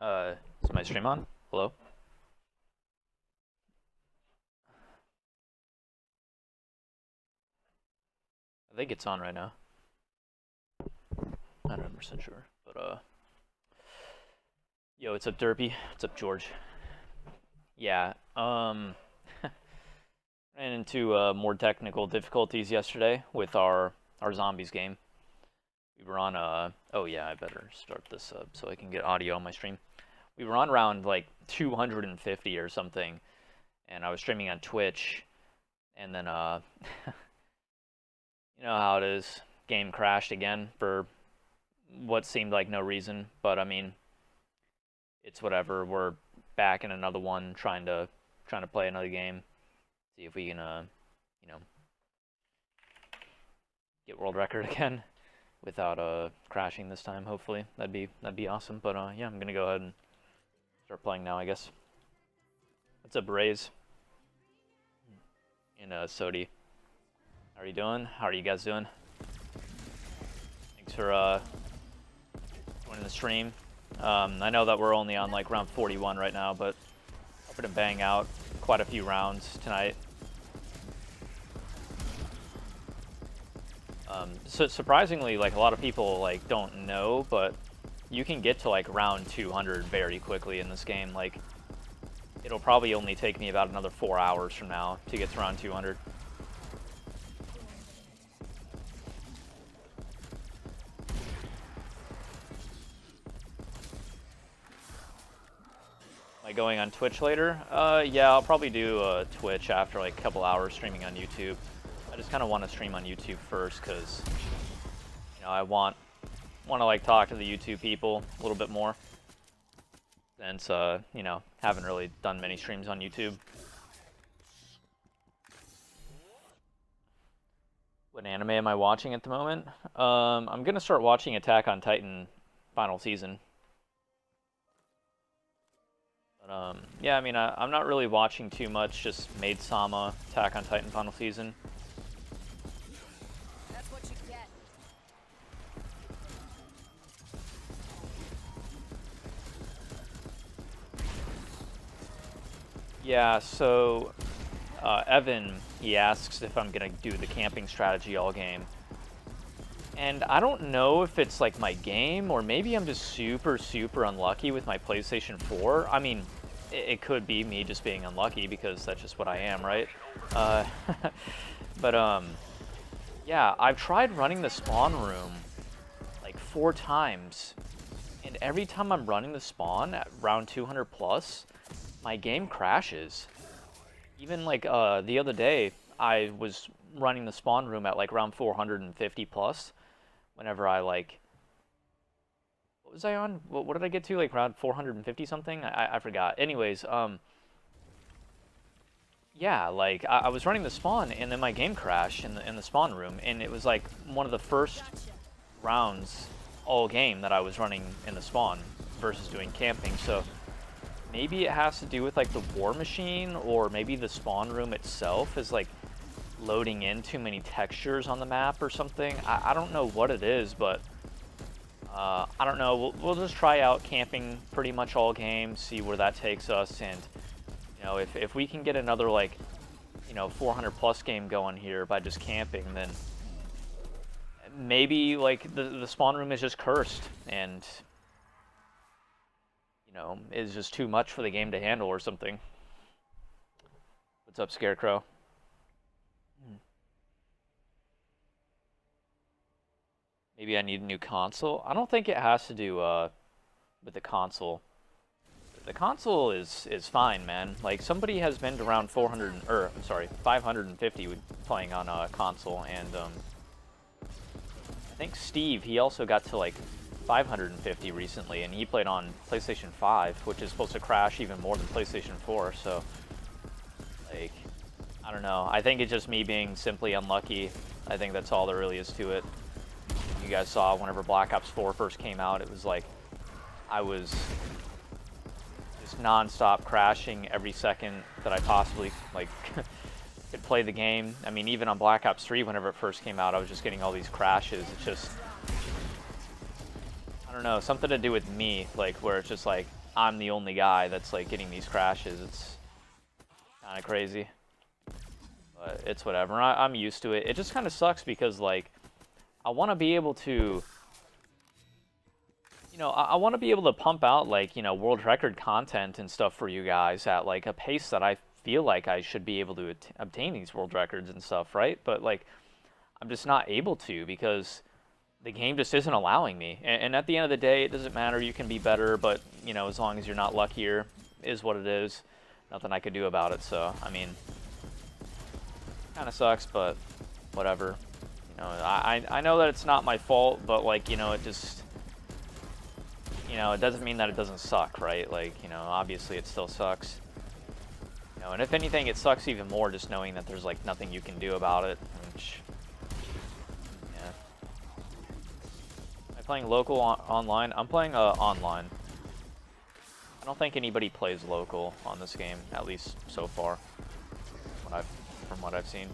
Is my stream on? Hello? I think it's on right now. Not 100% sure, but yo, what's up, Derpy? What's up, George? Yeah, ran into more technical difficulties yesterday with our zombies game. We were on oh yeah, I better start this up so I can get audio on my stream. We were on round like 250 or something, and I was streaming on Twitch, and then you know how it is, game crashed again for what seemed like no reason, but I mean, it's whatever. We're back in another one, trying to play another game, see if we can you know, get world record again without crashing this time. Hopefully that'd be awesome. But yeah, I'm gonna go ahead and start playing now, I guess. What's up, Rays? And Sodi, how are you doing? How are you guys doing? Thanks for joining the stream. I know that we're only on like round 41 right now, but hoping to bang out quite a few rounds tonight. So surprisingly, like, a lot of people like don't know, but you can get to like round 200 very quickly in this game. Like, it'll probably only take me about another 4 hours from now to get to round 200. Like, going on Twitch later? Yeah, I'll probably do Twitch after like a couple hours streaming on YouTube. I just kind of want to stream on YouTube first because, you know, I want to like talk to the YouTube people a little bit more, since you know, haven't really done many streams on YouTube. What anime am I watching at the moment? I'm gonna start watching Attack on Titan final season. But yeah, I mean, I'm not really watching too much, just Maid-sama, Attack on Titan final season. That's what you get. Yeah, so Evan, he asks if I'm gonna do the camping strategy all game. And I don't know if it's like my game, or maybe I'm just super unlucky with my PlayStation 4. I mean, it could be me just being unlucky, because that's just what I am, right? But yeah, I've tried running the spawn room like 4 times, and every time I'm running the spawn at round 200 plus, my game crashes. Even like the other day, I was running the spawn room at like round 450 plus. Whenever I like, what was I on? What did I get to? Like round 450 something? I forgot. Anyways, yeah, like I was running the spawn, and then my game crashed in the spawn room, and it was like one of the first rounds all game that I was running in the spawn versus doing camping. So maybe it has to do with like the war machine, or maybe the spawn room itself is like loading in too many textures on the map or something. I don't know what it is, but I don't know. We'll just try out camping pretty much all game, see where that takes us, and you know, if we can get another like, you know, 400 plus game going here by just camping, then maybe like the spawn room is just cursed, and you know, is just too much for the game to handle or something. What's up, Scarecrow? Maybe I need a new console. I don't think it has to do with the console. The console is fine, man. Like, somebody has been to around 400, or I'm sorry, 550 with playing on a console, and I think Steve, he also got to like 550 recently, and he played on PlayStation 5, which is supposed to crash even more than PlayStation 4. So, like, I don't know. I think it's just me being simply unlucky. I think that's all there really is to it. You guys saw whenever Black Ops 4 first came out, it was like I was just non-stop crashing every second that I possibly like could play the game. I mean, even on Black Ops 3, whenever it first came out, I was just getting all these crashes. It's just, I don't know, something to do with me, like, where it's just like I'm the only guy that's like getting these crashes. It's kind of crazy, but it's whatever. I'm used to it. It just kind of sucks because like I want to be able to, you know, I want to be able to pump out like, you know, world record content and stuff for you guys at like a pace that I feel like I should be able to obtain these world records and stuff, right? But like I'm just not able to because the game just isn't allowing me. And at the end of the day, it doesn't matter. You can be better, but, you know, as long as you're not luckier, is what it is. Nothing I could do about it. So, I mean, kind of sucks, but whatever. You know, I know that it's not my fault, but, like, you know, it just, you know, it doesn't mean that it doesn't suck, right? Like, you know, obviously it still sucks. You know, and if anything, it sucks even more just knowing that there's, like, nothing you can do about it, which... Playing local online? I'm playing online. I don't think anybody plays local on this game, at least so far, from what I've seen.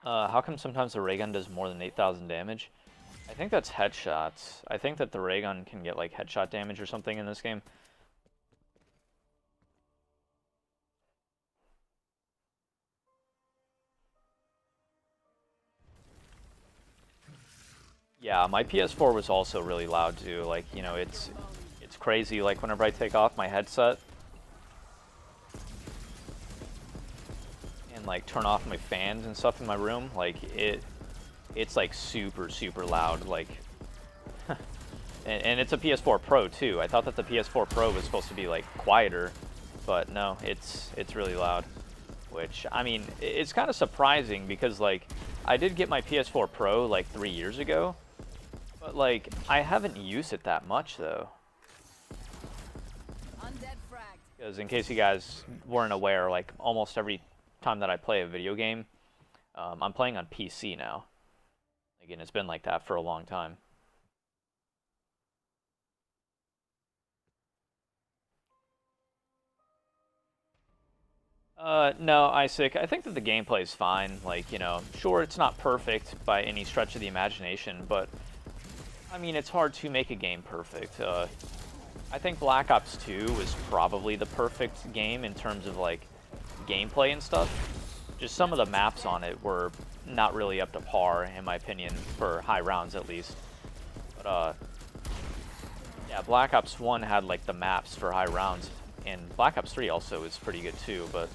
How come sometimes the ray gun does more than 8,000 damage? I think that's headshots. I think that the ray gun can get like headshot damage or something in this game. Yeah, my PS4 was also really loud too. Like, you know, it's crazy. Like whenever I take off my headset and like turn off my fans and stuff in my room, like it's like super loud. Like, and it's a PS4 Pro too. I thought that the PS4 Pro was supposed to be like quieter, but no, it's really loud. Which, I mean, it's kind of surprising because like I did get my PS4 Pro like 3 years ago. But, like, I haven't used it that much, though. Because in case you guys weren't aware, like, almost every time that I play a video game, I'm playing on PC now. Again, it's been like that for a long time. No, Isaac, I think that the gameplay is fine. Like, you know, sure, it's not perfect by any stretch of the imagination, but... I mean, it's hard to make a game perfect. I think Black Ops 2 was probably the perfect game in terms of, like, gameplay and stuff. Just some of the maps on it were not really up to par, in my opinion, for high rounds at least. But, yeah, Black Ops 1 had, like, the maps for high rounds, and Black Ops 3 also is pretty good too, but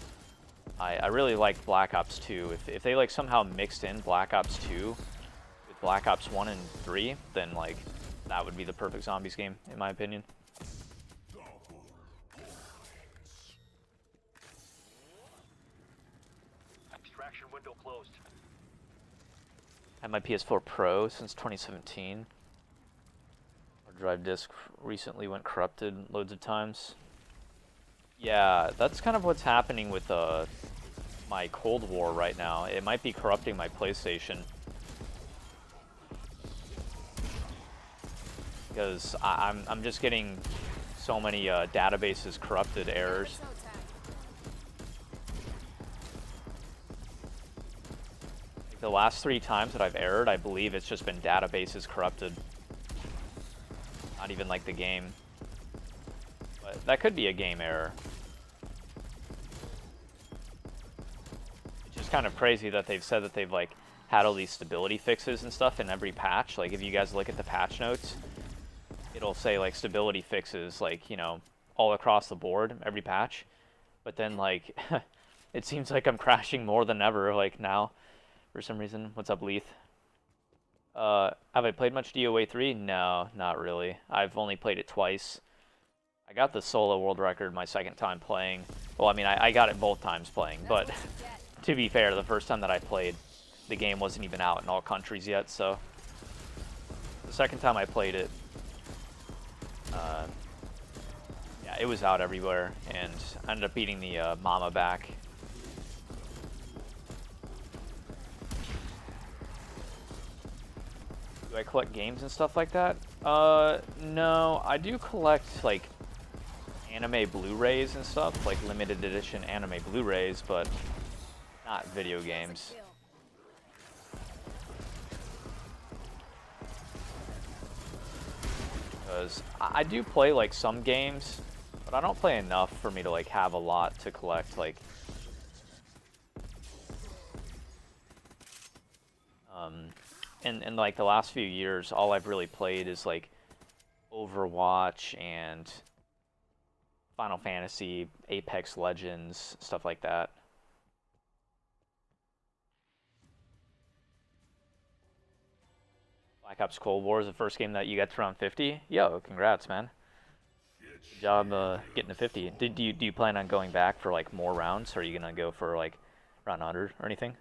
I really liked Black Ops 2. If they, like, somehow mixed in Black Ops 2... Black Ops 1 and 3, then like that would be the perfect zombies game, in my opinion. Extraction window closed. I had my PS4 Pro since 2017. Hard drive disk recently went corrupted loads of times. Yeah, that's kind of what's happening with my Cold War right now. It might be corrupting my PlayStation. Because I'm just getting so many databases corrupted errors. Like the last 3 times that I've errored, I believe it's just been databases corrupted. Not even like the game. But that could be a game error. It's just kind of crazy that they've said that they've like had all these stability fixes and stuff in every patch. Like if you guys look at the patch notes, it'll say like stability fixes, like, you know, all across the board, every patch. But then like, it seems like I'm crashing more than ever, like now, for some reason. What's up, Leith? Have I played much DOA 3? No, not really. I've only played it twice. I got the solo world record my second time playing. Well, I mean, I got it both times playing, but to be fair, the first time that I played, the game wasn't even out in all countries yet, so the second time I played it, yeah, it was out everywhere, and I ended up beating the Mama back. Do I collect games and stuff like that? No, I do collect like anime Blu-rays and stuff, like limited edition anime Blu-rays, but not video games. Because I do play like some games, but I don't play enough for me to like have a lot to collect. Like, in like the last few years, all I've really played is like Overwatch and Final Fantasy, Apex Legends, stuff like that. Black Ops Cold War is the first game that you got to around 50. Yo, congrats, man. Good job getting to 50. Do you plan on going back for like more rounds? Or are you gonna go for like around 100 or anything?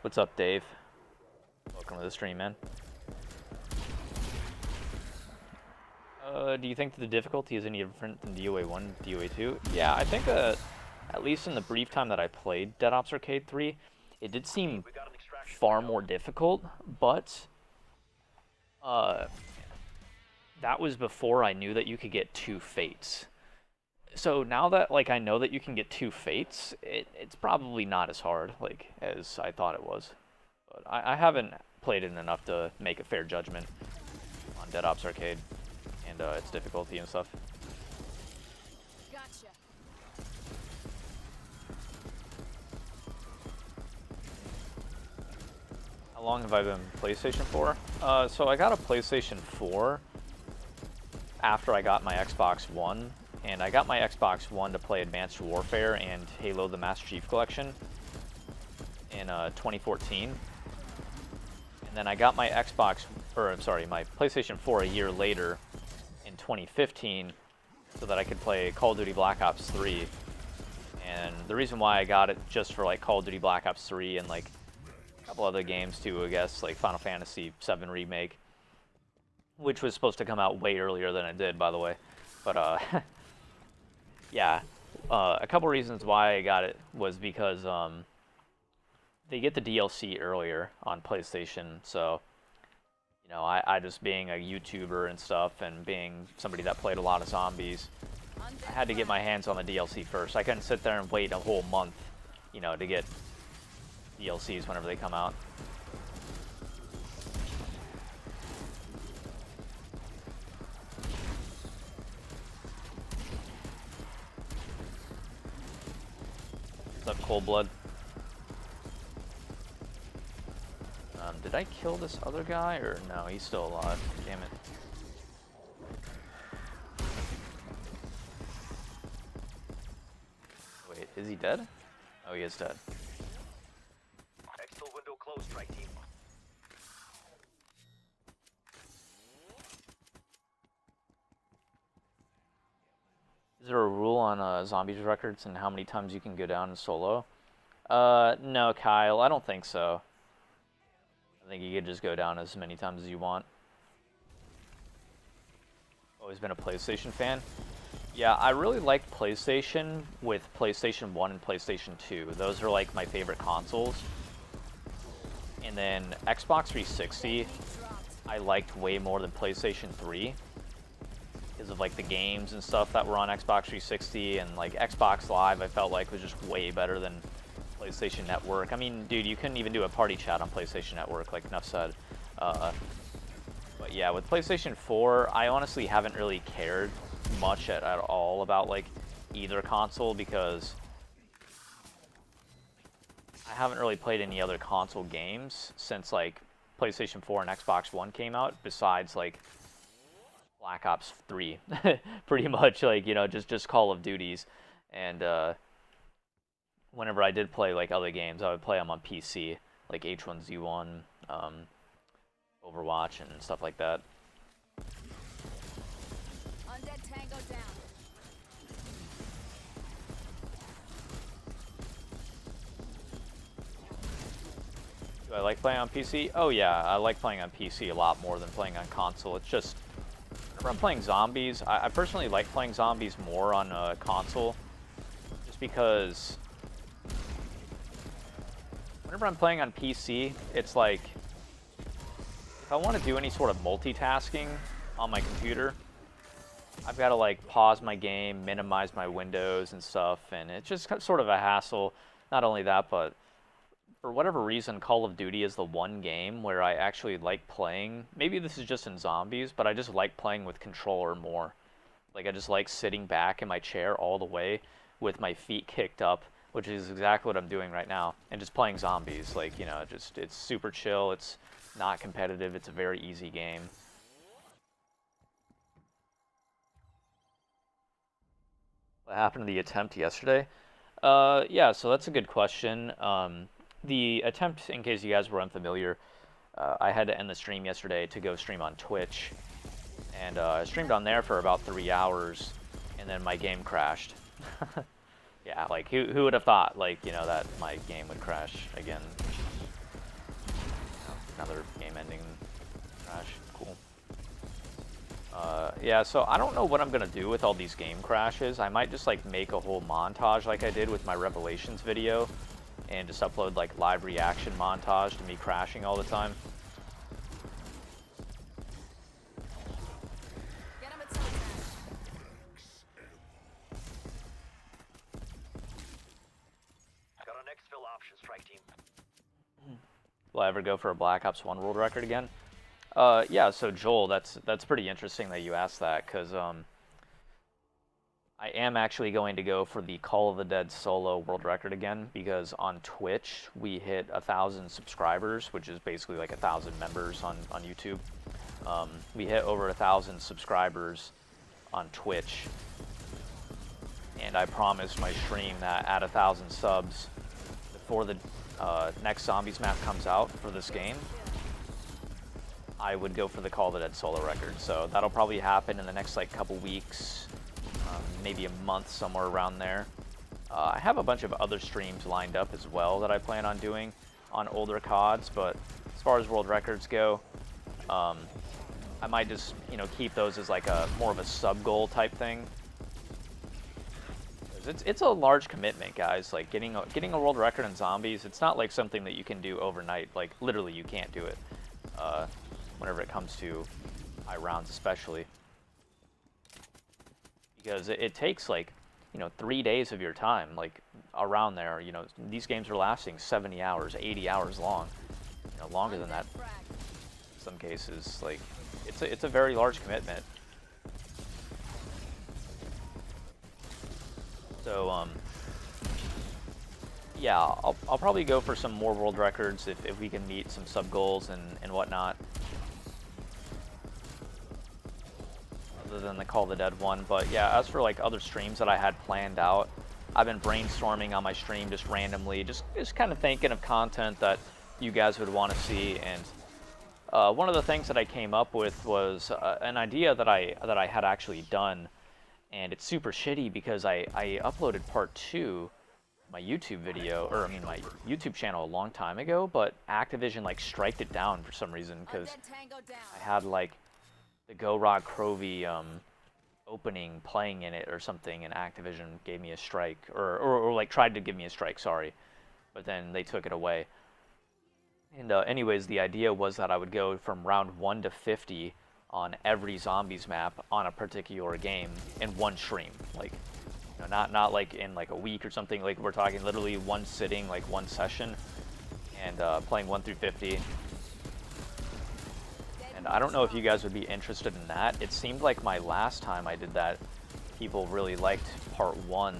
What's up, Dave? Welcome to the stream, man. Do you think that the difficulty is any different than DOA 1, DOA 2? Yeah, I think at least in the brief time that I played Dead Ops Arcade 3, it did seem far more difficult, but that was before I knew that you could get 2 fates. So now that like I know that you can get 2 fates, it's probably not as hard like as I thought it was. But I haven't played it enough to make a fair judgment on Dead Ops Arcade and its difficulty and stuff. Gotcha. How long have I been PlayStation 4? So I got a PlayStation 4 after I got my Xbox One, and I got my Xbox One to play Advanced Warfare and Halo the Master Chief Collection in 2014. And then I got my my PlayStation 4 a year later in 2015 so that I could play Call of Duty Black Ops 3. And the reason why I got it just for like Call of Duty Black Ops 3 and like a couple other games too, I guess, like Final Fantasy VII Remake, which was supposed to come out way earlier than it did, by the way. But yeah, a couple reasons why I got it was because they get the DLC earlier on PlayStation, so you know, I just being a YouTuber and stuff and being somebody that played a lot of zombies, I had to get my hands on the DLC first. I couldn't sit there and wait a whole month, you know, to get DLCs whenever they come out. What's up, Cold Blood? Did I kill this other guy, or no? He's still alive. Damn it. Wait, is he dead? Oh, he is dead. Exfil window closed, strike team. Is there a rule on zombies records and how many times you can go down in solo? No, Kyle, I don't think so. I think you could just go down as many times as you want. Always been a PlayStation fan. Yeah, I really like PlayStation with PlayStation 1 and PlayStation 2. Those are like my favorite consoles. And then Xbox 360, I liked way more than PlayStation 3. Because of like the games and stuff that were on Xbox 360, and like Xbox Live I felt like was just way better than PlayStation Network. I mean, dude, you couldn't even do a party chat on PlayStation Network, like enough said. But yeah, with PlayStation 4, I honestly haven't really cared much at all about like either console, because I haven't really played any other console games since like PlayStation 4 and Xbox One came out, besides like Black Ops 3. Pretty much, like, you know, just Call of Duties. And whenever I did play like other games, I would play them on PC, like H1Z1, Overwatch, and stuff like that. Undead Tango down. Do I like playing on PC? Oh yeah, I like playing on PC a lot more than playing on console. It's just, when I'm playing zombies, I personally like playing zombies more on a console, just because whenever I'm playing on PC, it's like, if I want to do any sort of multitasking on my computer, I've got to like pause my game, minimize my windows and stuff, and it's just sort of a hassle. Not only that, but for whatever reason, Call of Duty is the one game where I actually like playing. Maybe this is just in zombies, but I just like playing with controller more. Like I just like sitting back in my chair all the way with my feet kicked up, which is exactly what I'm doing right now, and just playing zombies. Like, you know, just it's super chill. It's not competitive. It's a very easy game. What happened to the attempt yesterday? Yeah, so that's a good question. The attempt, in case you guys were unfamiliar, I had to end the stream yesterday to go stream on Twitch. And I streamed on there for about 3 hours, and then my game crashed. Yeah, like, who would have thought, like, you know, that my game would crash again. Another game-ending crash. Cool. Yeah, so I don't know what I'm gonna do with all these game crashes. I might just, like, make a whole montage like I did with my Revelations video, and just upload, like, live reaction montage to me crashing all the time. Will I ever go for a Black Ops 1 world record again? Yeah, so Joel, that's pretty interesting that you asked that, because I am actually going to go for the Call of the Dead solo world record again, because on Twitch we hit 1,000 subscribers, which is basically like 1,000 members on YouTube. We hit over 1,000 subscribers on Twitch, and I promised my stream that at 1,000 subs, before the next Zombies map comes out for this game, I would go for the Call of the Dead solo record. So that'll probably happen in the next like couple weeks, maybe a month, somewhere around there. I have a bunch of other streams lined up as well that I plan on doing on older CODs, but as far as world records go, I might just, you know, keep those as like a more of a sub goal type thing. It's a large commitment, guys. Like getting a world record in zombies, it's not like something that you can do overnight. Like literally, you can't do it. Whenever it comes to high rounds, especially, because it takes like, you know, 3 days of your time, like around there. You know, these games are lasting 70 hours, 80 hours long. You know, longer than that in some cases. Like it's a very large commitment. So, yeah, I'll probably go for some more world records if we can meet some sub goals and whatnot. Other than the Call of the Dead one. But yeah, as for like other streams that I had planned out, I've been brainstorming on my stream just randomly, just kind of thinking of content that you guys would want to see. And one of the things that I came up with was an idea that I had actually done. And it's super shitty because I uploaded part 2, my YouTube video, or I mean my YouTube channel a long time ago, but Activision like striked it down for some reason because I had like the Go Rock Crovey opening playing in it or something, and Activision gave me a strike, or like tried to give me a strike, sorry, but then they took it away. And anyways, the idea was that I would go from round 1 to 50 on every Zombies map on a particular game in one stream, like, you know, not like in like a week or something. Like we're talking literally one sitting, like one session, and playing 1 through 50. And I don't know if you guys would be interested in that. It seemed like my last time I did that, people really liked part 1,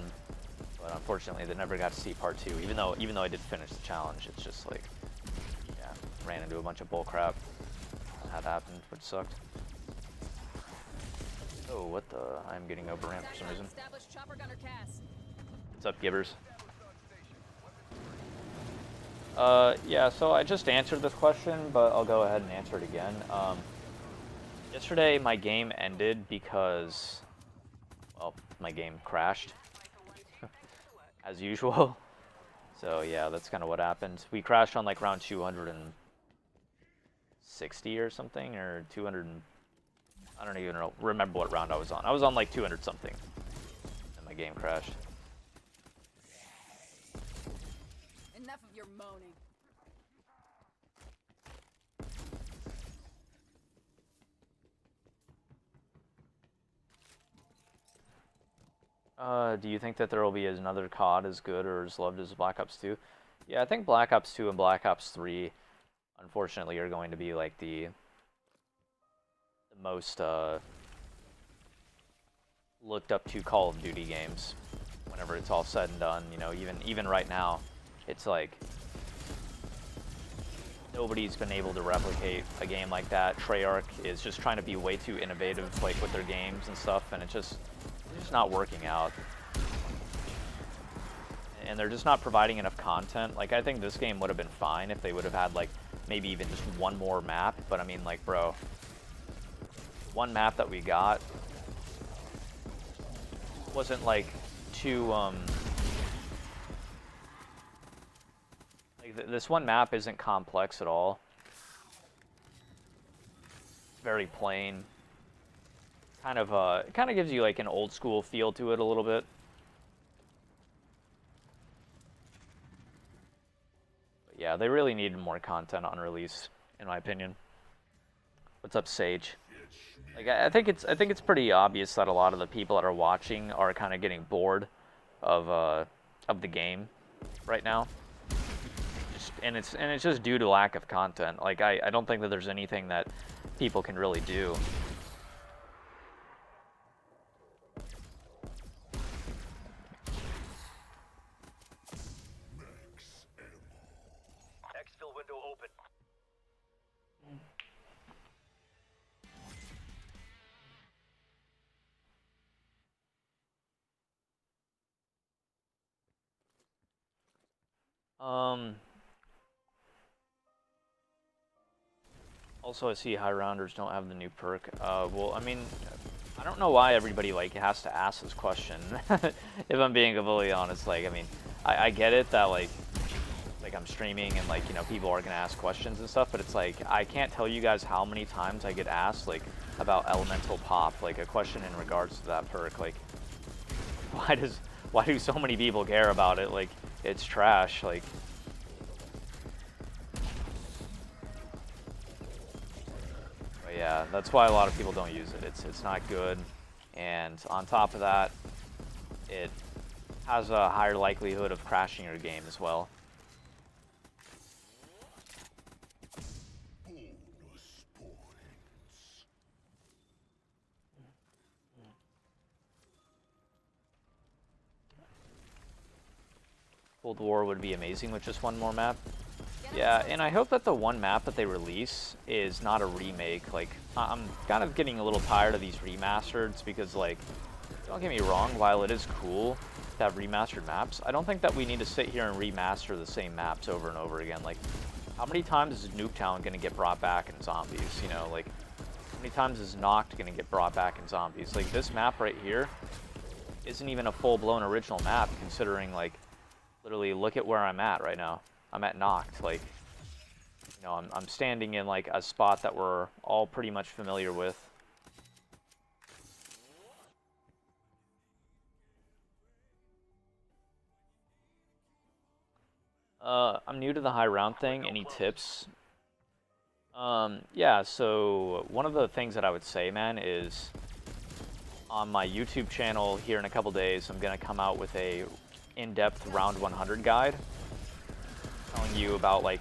but unfortunately they never got to see part 2. Even though I did finish the challenge, it's just like, yeah, ran into a bunch of bull crap. That happened, which sucked. Oh, what the? I'm getting overran for some reason. What's up, Gibbers? Yeah, so I just answered this question, but I'll go ahead and answer it again. Yesterday, my game ended because, well, my game crashed, as usual. So yeah, that's kind of what happened. We crashed on like round 260 or something, or 200. I don't even remember what round I was on. I was on like 200 something, and my game crashed. Enough of your moaning. Do you think that there will be another COD as good or as loved as Black Ops 2? Yeah, I think Black Ops 2 and Black Ops 3, unfortunately, are going to be like the most looked up to Call of Duty games whenever it's all said and done. You know, even right now, it's like nobody's been able to replicate a game like that. Treyarch is just trying to be way too innovative, like with their games and stuff, and it's just not working out. And they're just not providing enough content. Like, I think this game would have been fine if they would have had like maybe even just one more map. But I mean, like, bro, one map that we got wasn't like too like this one map isn't complex at all. It's very plain. Kind of gives you like an old school feel to it a little bit. But yeah, they really needed more content on release, in my opinion. What's up, Sage? Like, I think it's pretty obvious that a lot of the people that are watching are kind of getting bored of the game right now. And it's just due to lack of content. Like, I don't think that there's anything that people can really do. Exfil window open. Also, I see high rounders don't have the new perk. Well, I mean, I don't know why everybody like has to ask this question. If I'm being completely honest, like, I mean, I get it that like I'm streaming and like, you know, people are gonna ask questions and stuff, but it's like I can't tell you guys how many times I get asked like about Elemental Pop, like a question in regards to that perk. Like, why do so many people care about it? Like, it's trash. Like. Yeah, that's why a lot of people don't use it. It's not good, and on top of that, it has a higher likelihood of crashing your game as well. Cold War would be amazing with just one more map. Yeah, and I hope that the one map that they release is not a remake. Like, I'm kind of getting a little tired of these remasters because, like, don't get me wrong, while it is cool to have remastered maps, I don't think that we need to sit here and remaster the same maps over and over again. Like, how many times is Nuketown going to get brought back in Zombies, you know? Like, how many times is Noct going to get brought back in Zombies? Like, this map right here isn't even a full-blown original map, considering, like, literally look at where I'm at right now. I'm at Noct, like, you know, I'm standing in like a spot that we're all pretty much familiar with. I'm new to the high round thing. Any tips? Yeah, so one of the things that I would say, man, is on my YouTube channel here in a couple days, I'm gonna come out with a in-depth round 100 guide. Telling you about like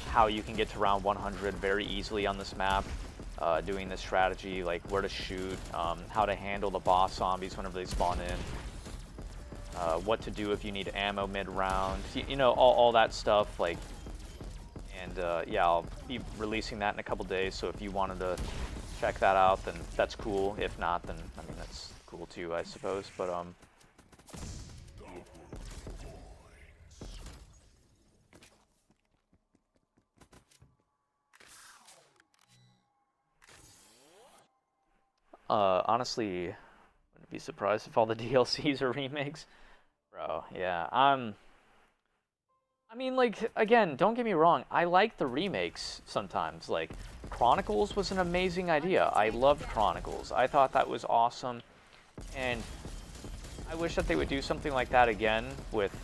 how you can get to round 100 very easily on this map, doing this strategy, like where to shoot, how to handle the boss zombies whenever they spawn in, what to do if you need ammo mid-round, you know, all that stuff. Like, and yeah, I'll be releasing that in a couple days, so if you wanted to check that out, then that's cool. If not, then I mean, that's cool too, I suppose. But honestly, wouldn't be surprised if all the DLCs are remakes. Bro, yeah, I mean, like, again, don't get me wrong, I like the remakes sometimes. Like, Chronicles was an amazing idea. I loved Chronicles. I thought that was awesome, and I wish that they would do something like that again with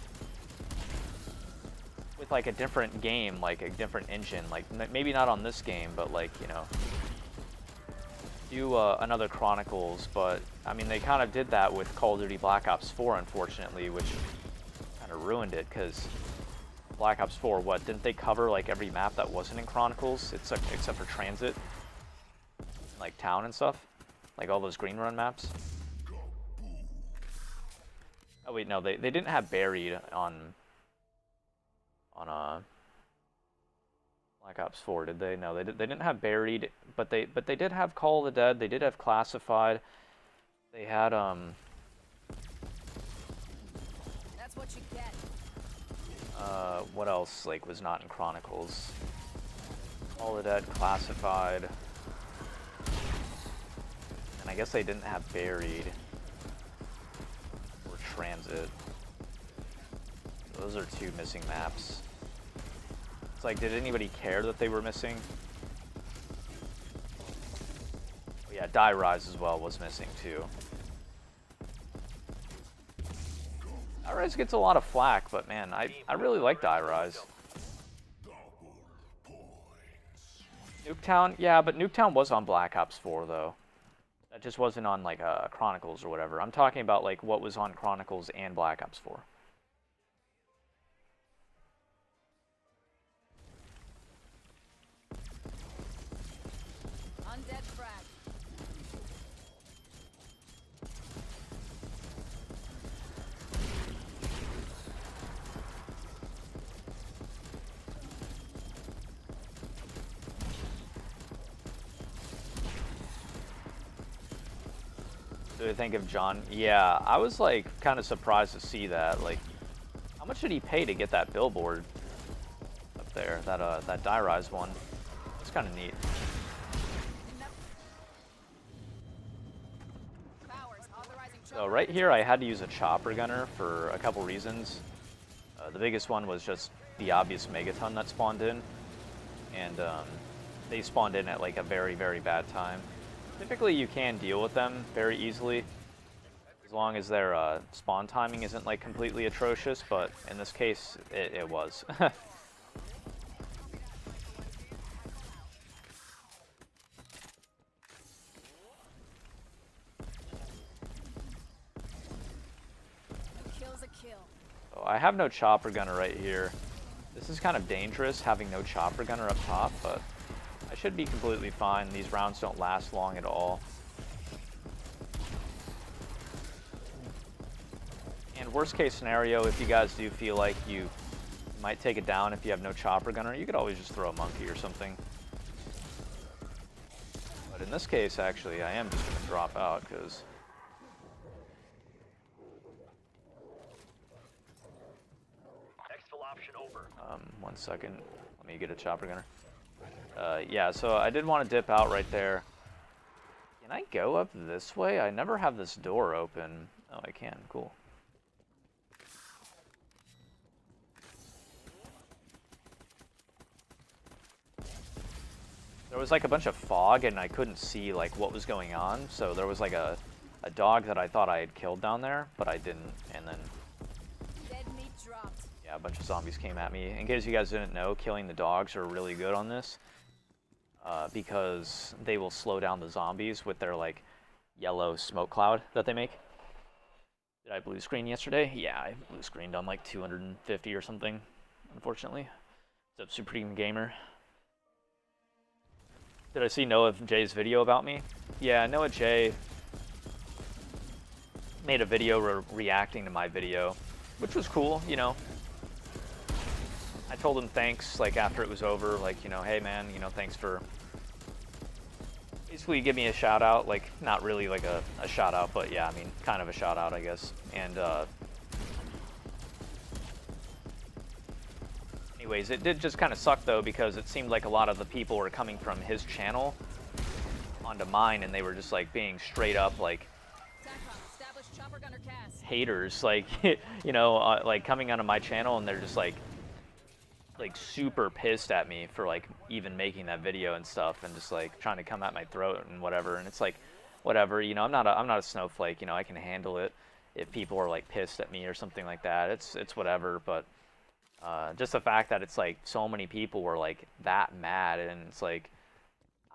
like a different game, like a different engine. Like, maybe not on this game, but like, you know, do another Chronicles, but I mean they kind of did that with Call of Duty Black Ops 4, unfortunately, which kind of ruined it because Black Ops 4, what didn't they cover like every map that wasn't in Chronicles, except for Transit, like Town and stuff, like all those Green Run maps. Oh wait, no, they didn't have Buried on Black Ops 4, did they? No, they didn't have Buried, but they did have Call of the Dead. They did have Classified. They had That's what you get. what else like was not in Chronicles? Call of the Dead, Classified, and I guess they didn't have Buried or Transit. Those are two missing maps. It's like, did anybody care that they were missing? Oh yeah, Die Rise as well was missing too. Die Rise gets a lot of flack, but man, I really like Die Rise. Nuketown, yeah, but Nuketown was on Black Ops 4 though. That just wasn't on like Chronicles or whatever. I'm talking about like what was on Chronicles and Black Ops 4. Undead frag. What do you think of John? Yeah, I was like kind of surprised to see that. Like, how much did he pay to get that billboard up there? That Die Rise one. It's kind of neat. Powers authorizing So right here, I had to use a chopper gunner for a couple reasons. The biggest one was just the obvious Megaton that spawned in, and they spawned in at like a very, very bad time. Typically, you can deal with them very easily, as long as their spawn timing isn't like completely atrocious, but in this case, it was. Kill's a kill. So I have no chopper gunner right here. This is kind of dangerous having no chopper gunner up top, but I should be completely fine. These rounds don't last long at all. And worst case scenario, if you guys do feel like you might take it down if you have no chopper gunner, you could always just throw a monkey or something. But in this case, actually, I am just going to drop out because... one second. Let me get a chopper gunner. Yeah, so I did want to dip out right there. Can I go up this way? I never have this door open. Oh, I can. Cool. There was like a bunch of fog and I couldn't see like what was going on. So there was like a dog that I thought I had killed down there, but I didn't. And then Dead meat dropped. yeah, a bunch of zombies came at me. In case you guys didn't know, killing the dogs are really good on this. Because they will slow down the zombies with their like yellow smoke cloud that they make. Did I blue screen yesterday? Yeah, I blue screened on like 250 or something, unfortunately. What's up, Supreme Gamer? Did I see Noah J's video about me? Yeah, Noah J made a video reacting to my video, which was cool, you know. I told him thanks, like, after it was over, like, you know, hey, man, you know, thanks for basically give me a shout-out, like, not really like a shout-out, but yeah, I mean, kind of a shout-out, I guess. And, anyways, it did just kind of suck, though, because it seemed like a lot of the people were coming from his channel onto mine, and they were just, like, being straight up, like, Established chopper gunner cast. haters, like, you know, like, coming onto my channel, and they're just, like super pissed at me for like even making that video and stuff, and just like trying to come at my throat and whatever. And it's like, whatever, you know, I'm not a snowflake, you know, I can handle it if people are like pissed at me or something like that. It's whatever. But just the fact that it's like so many people were like that mad, and it's like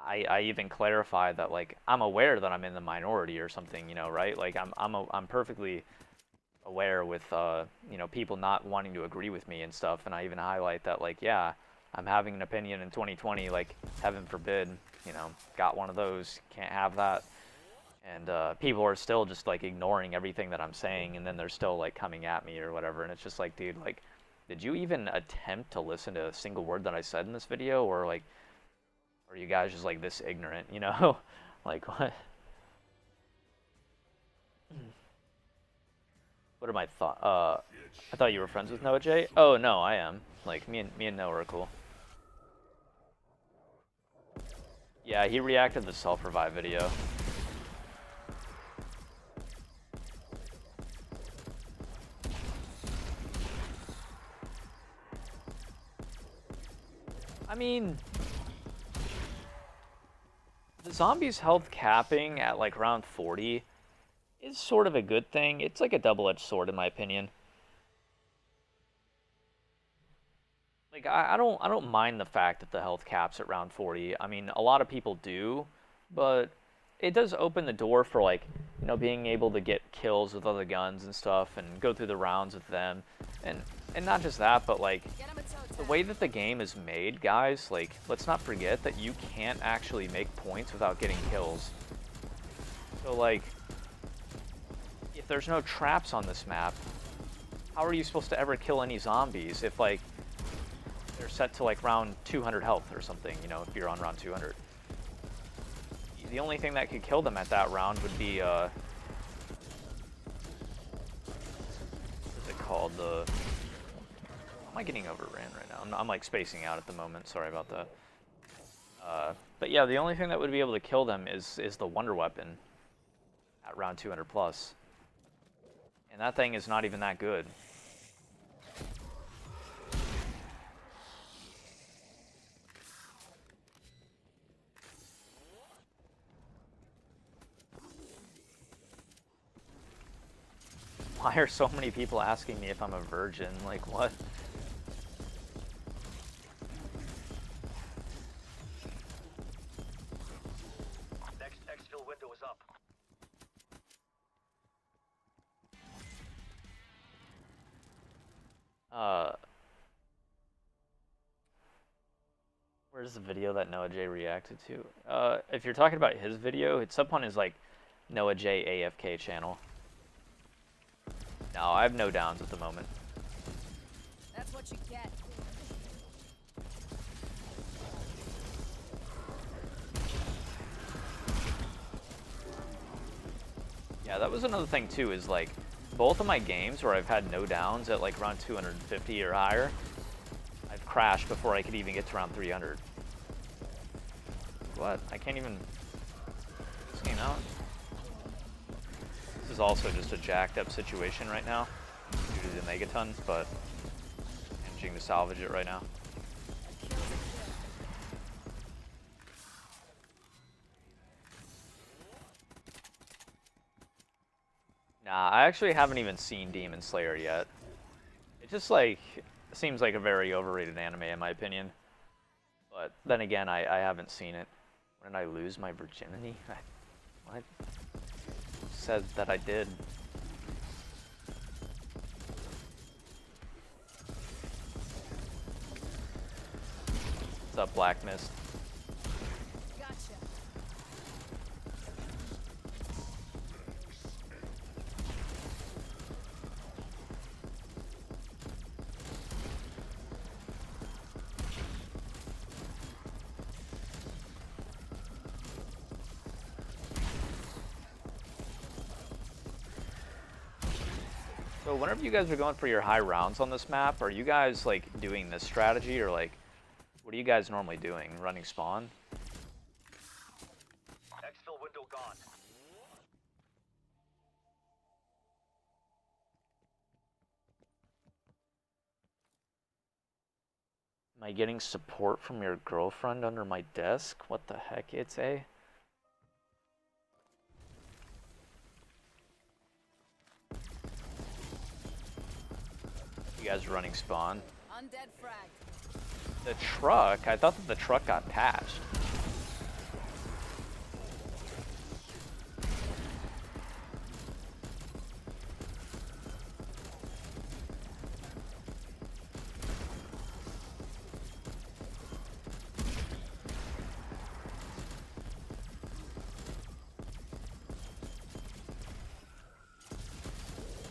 I even clarify that like I'm aware that I'm in the minority or something, you know, right? Like I'm perfectly aware with you know, people not wanting to agree with me and stuff, and I even highlight that like, yeah, I'm having an opinion in 2020, like heaven forbid, you know, got one of those, can't have that. And people are still just like ignoring everything that I'm saying, and then they're still like coming at me or whatever, and it's just like, dude, like, did you even attempt to listen to a single word that I said in this video, or like, are you guys just like this ignorant, you know? Like, what? What are my thoughts? I thought you were friends with Noah J. Oh no, I am. Like me and Noah are cool. Yeah, he reacted to the self-revive video. I mean, the zombies' health capping at like round 40 is sort of a good thing. It's like a double-edged sword in my opinion. Like I don't mind the fact that the health caps at round 40. I mean, a lot of people do, but it does open the door for like, you know, being able to get kills with other guns and stuff and go through the rounds with them. And not just that, but like the way that the game is made, guys, like let's not forget that you can't actually make points without getting kills. So like if there's no traps on this map, how are you supposed to ever kill any zombies if like they're set to like round 200 health or something, you know, if you're on round 200. The only thing that could kill them at that round would be, what is it called? Am I getting overran right now? I'm like spacing out at the moment, sorry about that. But yeah, the only thing that would be able to kill them is the Wonder Weapon at round 200 plus. And that thing is not even that good. Why are so many people asking me if I'm a virgin? Like, what? Next exfil window is up. Where's the video that Noah J reacted to? If you're talking about his video, it's up on his, like, Noah J AFK channel. No, I have no downs at the moment. That's what you get. Yeah, that was another thing too, is like, both of my games where I've had no downs at like round 250 or higher, I've crashed before I could even get to round 300. What? I can't even... This game out? This is also just a jacked up situation right now due to the Megaton, but managing to salvage it right now. Nah, I actually haven't even seen Demon Slayer yet. It just like seems like a very overrated anime in my opinion. But then again, I haven't seen it. When did I lose my virginity? What? Said that I did. What's up, Black Mist? Gotcha. So whenever you guys are going for your high rounds on this map, are you guys like doing this strategy, or like what are you guys normally doing? Running spawn? Exfil window gone. Am I getting support from your girlfriend under my desk? What the heck, it's a... You guys are running spawn. Undead frag. The truck? I thought that the truck got patched.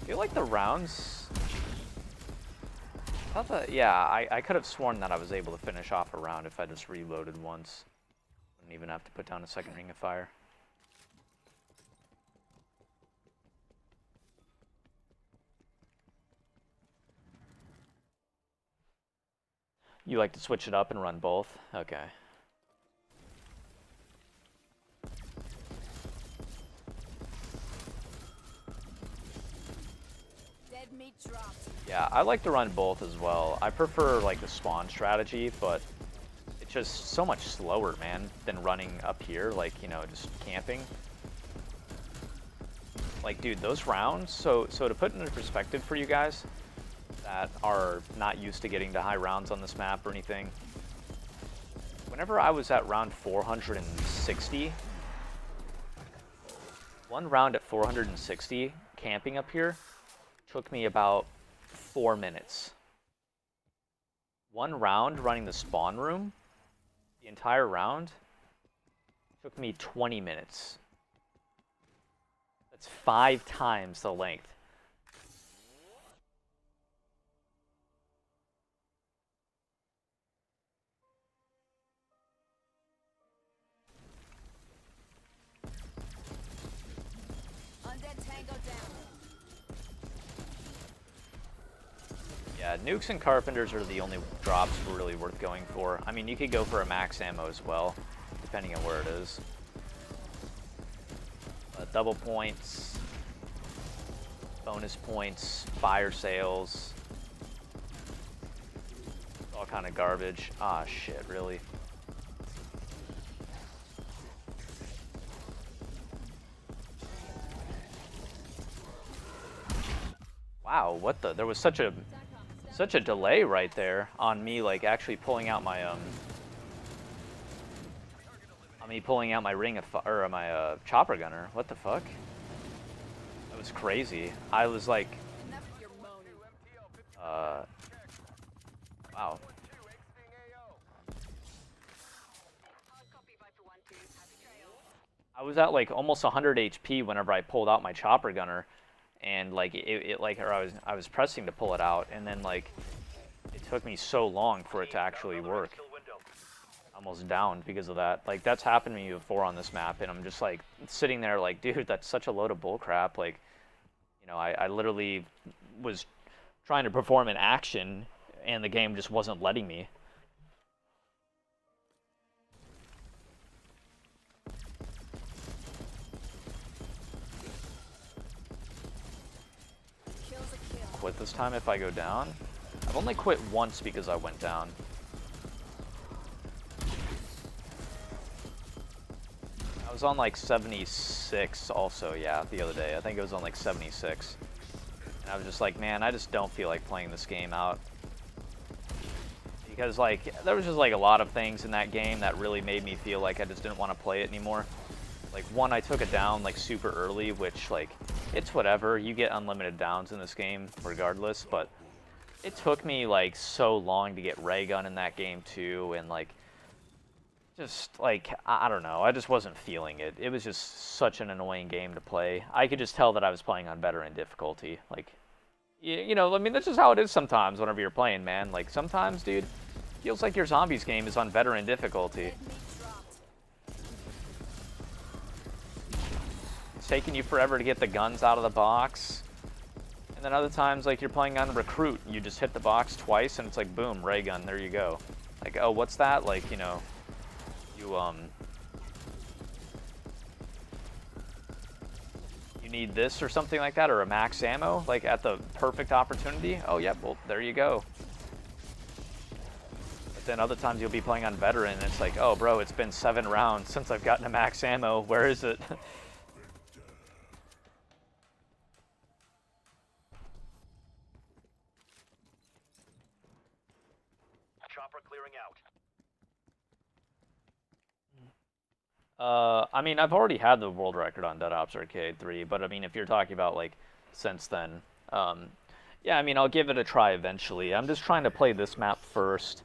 I feel like the rounds... yeah, I could have sworn that I was able to finish off a round if I just reloaded once. Wouldn't even have to put down a second ring of fire. You like to switch it up and run both? Okay. Dead meat dropped. Yeah, I like to run both as well. I prefer like the spawn strategy, but it's just so much slower, man, than running up here, like, you know, just camping. Like, dude, those rounds, so to put it into perspective for you guys that are not used to getting to high rounds on this map or anything, whenever I was at round 460, one round at 460 camping up here took me about 4 minutes. One round running the spawn room, the entire round, took me 20 minutes. That's 5 times the length. Undead tango down. Yeah, nukes and carpenters are the only drops really worth going for. I mean, you could go for a max ammo as well, depending on where it is. Double points, bonus points, fire sales, all kind of garbage. Ah, shit, really? Wow, what the? There was such a delay right there on me, like actually pulling out my ring of or my chopper gunner. What the fuck? That was crazy. I was like, Enough of your moaning. wow. I was at like almost 100 HP whenever I pulled out my chopper gunner, and like or I was pressing to pull it out, and then like it took me so long for it to actually work. Almost downed because of that. Like, that's happened to me before on this map, and I'm just like sitting there like, dude, that's such a load of bullcrap. Like, you know, I literally was trying to perform an action and the game just wasn't letting me. Kill's a kill. Quit this time if I go down. I've only quit once because I went down. I was on like 76 also, yeah, the other day. I think it was on like 76. And I was just like, man, I just don't feel like playing this game out. Because like, there was just like a lot of things in that game that really made me feel like I just didn't want to play it anymore. Like, one, I took it down like super early, which like, it's whatever. You get unlimited downs in this game regardless, but it took me like so long to get ray gun in that game too, and like, just like, I don't know, I just wasn't feeling it. It was just such an annoying game to play. I could just tell that I was playing on veteran difficulty. Like, you know, I mean, that's just how it is sometimes whenever you're playing, man. Like, sometimes, dude, feels like your zombies game is on veteran difficulty. Dead meat dropped. It's taking you forever to get the guns out of the box. And then other times, like, you're playing on recruit, you just hit the box twice and it's like, boom, ray gun, there you go. Like, oh, what's that? Like, you know, you need this or something like that, or a max ammo, like at the perfect opportunity. Oh yeah, well, there you go. But then other times you'll be playing on veteran and it's like, oh bro, it's been 7 rounds since I've gotten a max ammo, where is it? Chopper clearing out. I mean, I've already had the world record on Dead Ops Arcade 3, but I mean, if you're talking about, like, since then, yeah, I mean, I'll give it a try eventually. I'm just trying to play this map first,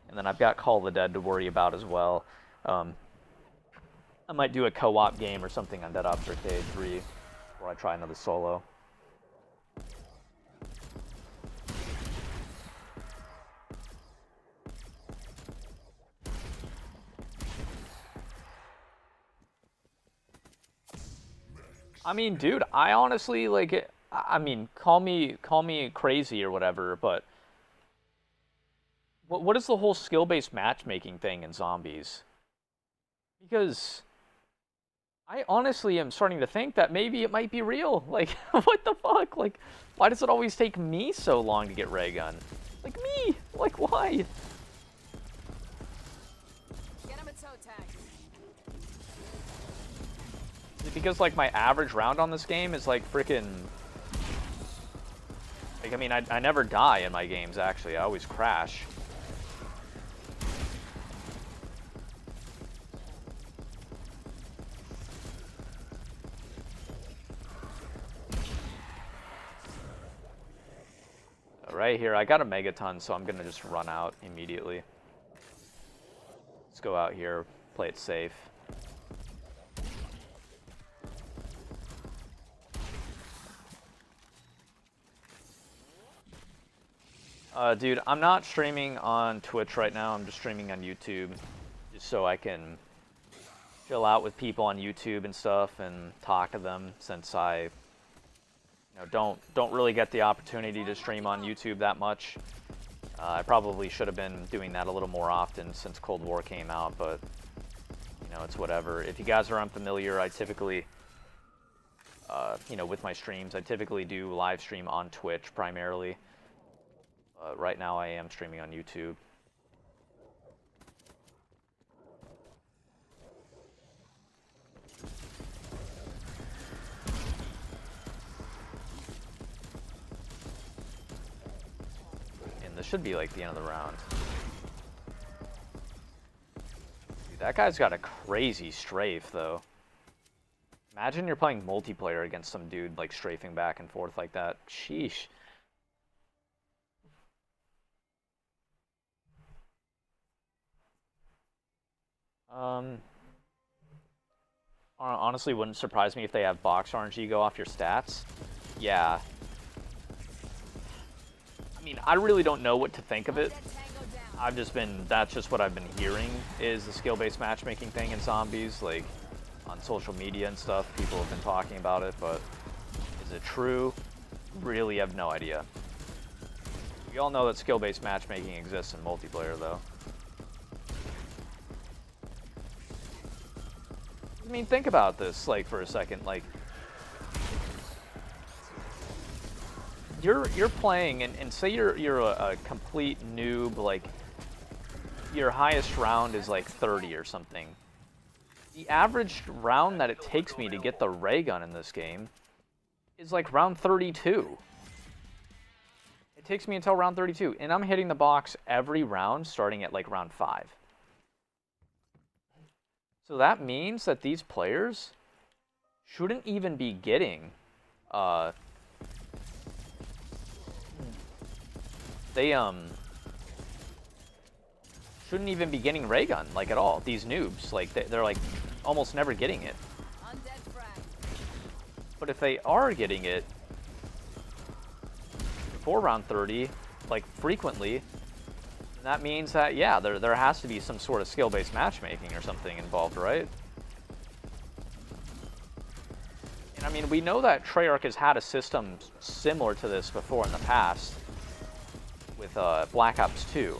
and then I've got Call of the Dead to worry about as well. I might do a co-op game or something on Dead Ops Arcade 3, before I try another solo. I mean, dude, I honestly like it. I mean, call me crazy or whatever, but what is the whole skill-based matchmaking thing in zombies? Because I honestly am starting to think that maybe it might be real. Like, what the fuck? Like, why does it always take me so long to get ray gun? Like me? Like why? Get him a toe tag. Is it because like my average round on this game is like freaking like I mean I never die in my games actually. I always crash. Right here, I got a megaton, so I'm gonna just run out immediately. Let's go out here, play it safe. Dude, I'm not streaming on Twitch right now. I'm just streaming on YouTube, just so I can chill out with people on YouTube and stuff and talk to them, since I don't really get the opportunity to stream on YouTube that much. I probably should have been doing that a little more often since Cold War came out, but it's whatever. If you guys are unfamiliar, I typically, with my streams, I typically do live stream on Twitch primarily. Right now I am streaming on YouTube. This should be like the end of the round. Dude, that guy's got a crazy strafe though. Imagine you're playing multiplayer against some dude like strafing back and forth like that. Sheesh. Honestly, wouldn't surprise me if they have box RNG go off your stats. Yeah. I mean, I really don't know what to think of it. That's just what I've been hearing, is the skill-based matchmaking thing in zombies, like, on social media and stuff. People have been talking about it, but is it true? Really have no idea. We all know that skill-based matchmaking exists in multiplayer, though. I mean, think about this, like, for a second, like, you're playing, and say you're a complete noob, like your highest round is like 30 or something. The average round that it takes me to get the ray gun in this game is like round 32. It takes me until round 32, and I'm hitting the box every round starting at like round 5. So that means that these players shouldn't even be getting they shouldn't even be getting ray gun, like, at all. These noobs, like, they're like almost never getting it. But if they are getting it before round 30, like, frequently, then that means that, yeah, there has to be some sort of skill-based matchmaking or something involved, right? And I mean, we know that Treyarch has had a system similar to this before in the past with Black Ops 2.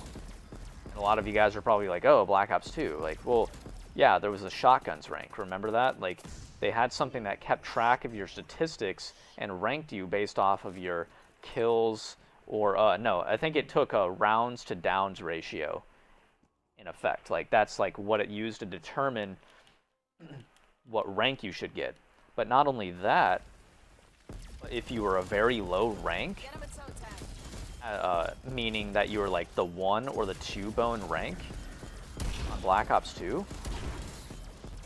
And a lot of you guys are probably like, oh, Black Ops 2. Like, well, yeah, there was a shotguns rank. Remember that? Like, they had something that kept track of your statistics and ranked you based off of your kills, or, no, I think it took a rounds to downs ratio, in effect. Like, that's like what it used to determine what rank you should get. But not only that, if you were a very low rank, meaning that you were like the 1 or the 2 bone rank on Black Ops 2,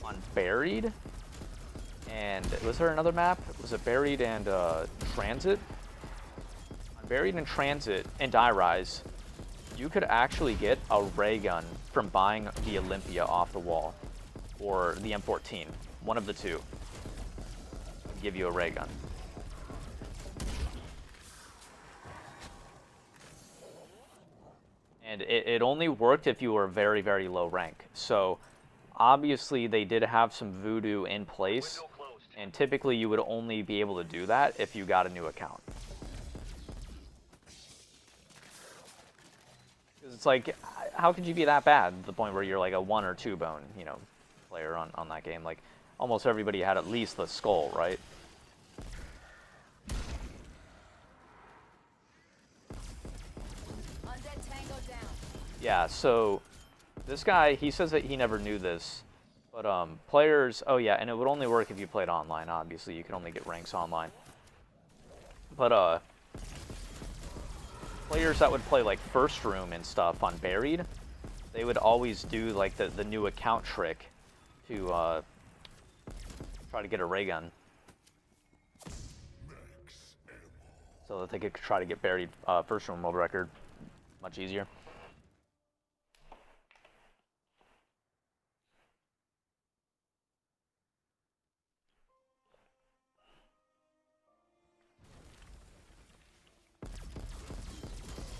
on Buried, and was there another map? Was it Buried and Transit? On Buried and Transit and Die Rise, you could actually get a ray gun from buying the Olympia off the wall, or the M14, one of the two, would give you a ray gun. And it only worked if you were very, very low rank. So obviously they did have some voodoo in place And typically you would only be able to do that if you got a new account. Because it's like, how could you be that bad to the point where you're like a 1 or 2 bone, you know, player on that game? Like, almost everybody had at least the skull, right? Undead Tango down. Yeah, so this guy, he says that he never knew this, but players, oh yeah, and it would only work if you played online, obviously. You can only get ranks online. But players that would play like First Room and stuff on Buried, they would always do like the new account trick to try to get a ray gun, so that they could try to get Buried First Room world record much easier.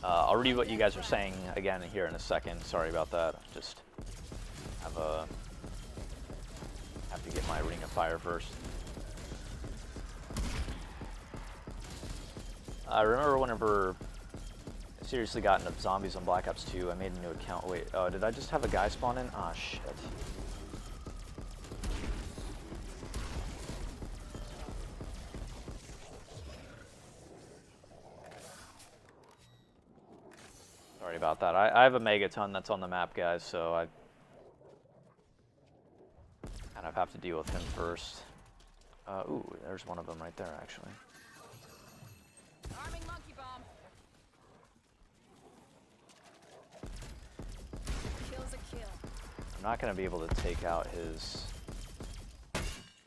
I'll read what you guys are saying again here in a second. Sorry about that. Just have to get my Ring of Fire first. I remember whenever I seriously got into zombies on Black Ops 2, I made a new account. Wait, did I just have a guy spawn in? Ah, shit. Sorry about that. I have a Megaton that's on the map, guys, so I kind of have to deal with him first. Ooh, there's one of them right there, actually. Arming monkey bomb. Kill's a kill. I'm not going to be able to take out his...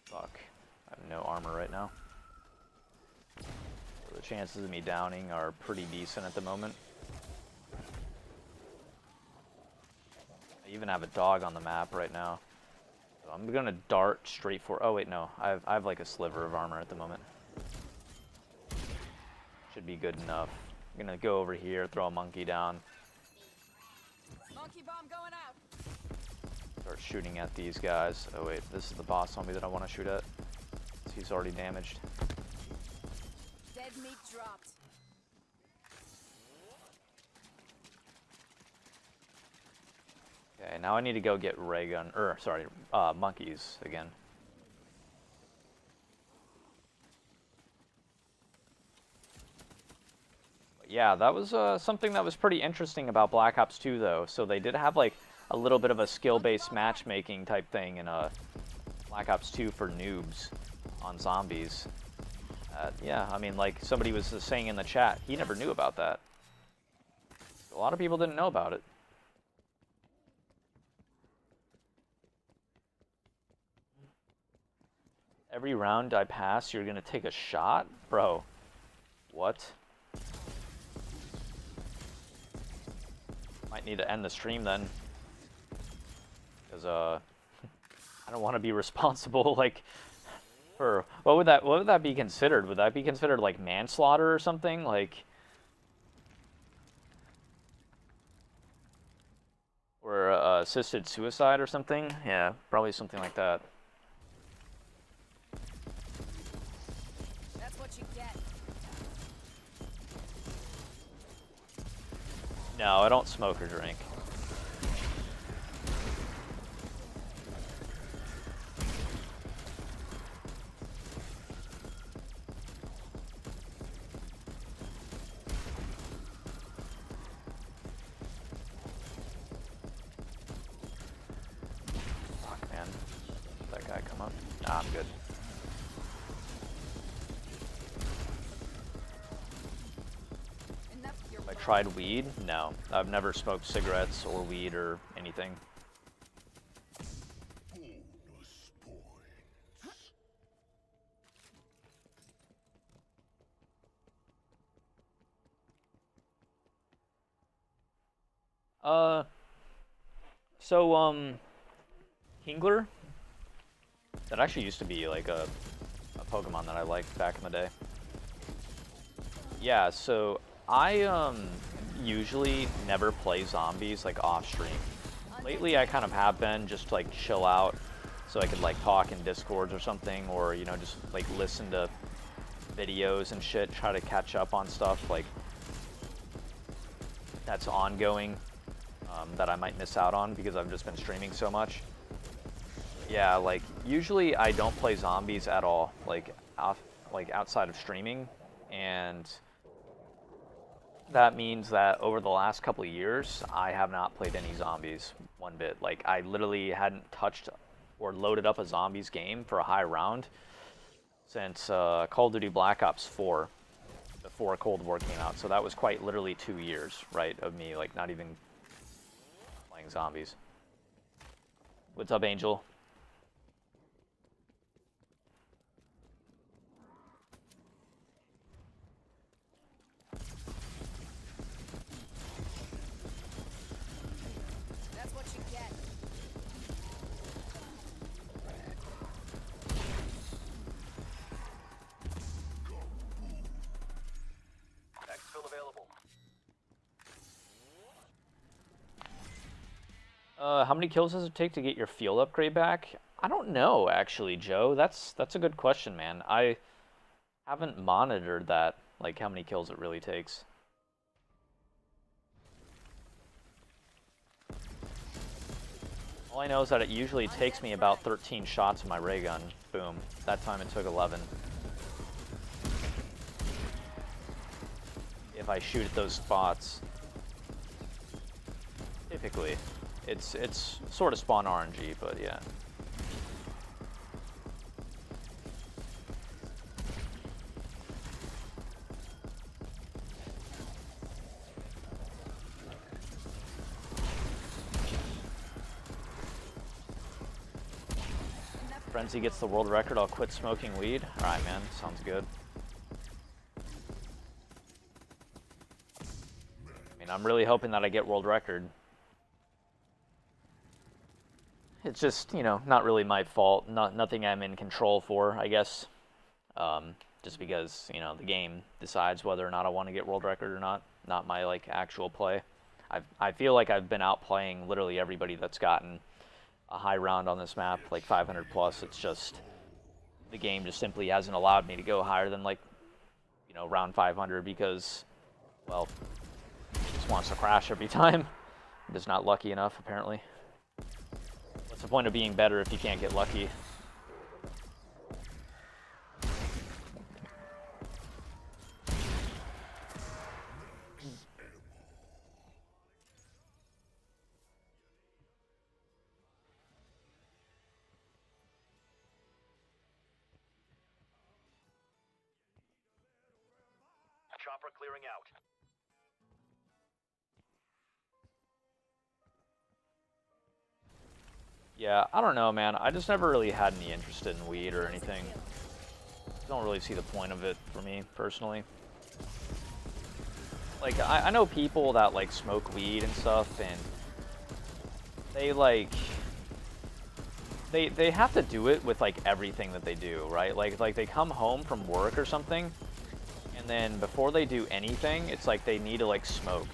Fuck. I have no armor right now. So the chances of me downing are pretty decent at the moment. I even have a dog on the map right now. So I'm going to dart straight for... Oh, wait, no. I have like a sliver of armor at the moment. Should be good enough. I'm going to go over here, throw a monkey down. Monkey bomb going out. Start shooting at these guys. Oh wait, this is the boss zombie that I want to shoot at. He's already damaged. Dead meat dropped. Okay, now I need to go get ray gun, monkeys again. Yeah, that was something that was pretty interesting about Black Ops 2, though. So they did have like a little bit of a skill-based matchmaking type thing in Black Ops 2 for noobs on zombies. Yeah, I mean, like somebody was saying in the chat, he never knew about that. A lot of people didn't know about it. Every round I pass, you're gonna take a shot? Bro, what? Might need to end the stream then. Because, I don't want to be responsible, like, for... What would that be considered? Would that be considered, like, manslaughter or something? Like... Or, assisted suicide or something? Yeah, probably something like that. That's what you get. No, I don't smoke or drink. Fuck, man. Did that guy come up? Nah, I'm good. I tried weed? No. I've never smoked cigarettes or weed or anything. Kingler? That actually used to be like a Pokemon that I liked back in the day. Yeah, so I usually never play zombies like off stream. Lately I kind of have been just to like chill out so I could like talk in Discords or something, or you know, just like listen to videos and shit, try to catch up on stuff like that's ongoing that I might miss out on because I've just been streaming so much. Yeah, like usually I don't play zombies at all, like outside of streaming, and that means that over the last couple of years I have not played any zombies one bit. Like I literally hadn't touched or loaded up a zombies game for a high round since Call of Duty Black Ops 4, before Cold War came out. So that was quite literally 2 years, right, of me like not even playing zombies. What's up, Angel? That's what you get. Exfil available. How many kills does it take to get your field upgrade back? I don't know, actually, Joe. That's a good question, man. I haven't monitored that, like how many kills it really takes. All I know is that it usually takes me about 13 shots of my ray gun. Boom. That time it took 11. If I shoot at those spots. Typically. It's sort of spawn RNG, but yeah. Frenzy gets the world record, I'll quit smoking weed. Alright, man. Sounds good. I mean, I'm really hoping that I get world record. It's just, you know, not really my fault. Nothing I'm in control for, I guess. Just because, you know, the game decides whether or not I want to get world record or not. Not my, like, actual play. I feel like I've been outplaying literally everybody that's gotten a high round on this map, like 500 plus. It's just, the game just simply hasn't allowed me to go higher than, like, you know, round 500 because, well, it just wants to crash every time. I'm just not lucky enough, apparently. What's the point of being better if you can't get lucky? Chopper clearing out. Yeah, I don't know, man. I just never really had any interest in weed or anything. Don't really see the point of it for me, personally. Like, I know people that, like, smoke weed and stuff, and they, like... They have to do it with, like, everything that they do, right? Like they come home from work or something, and then before they do anything, it's like they need to, like, smoke.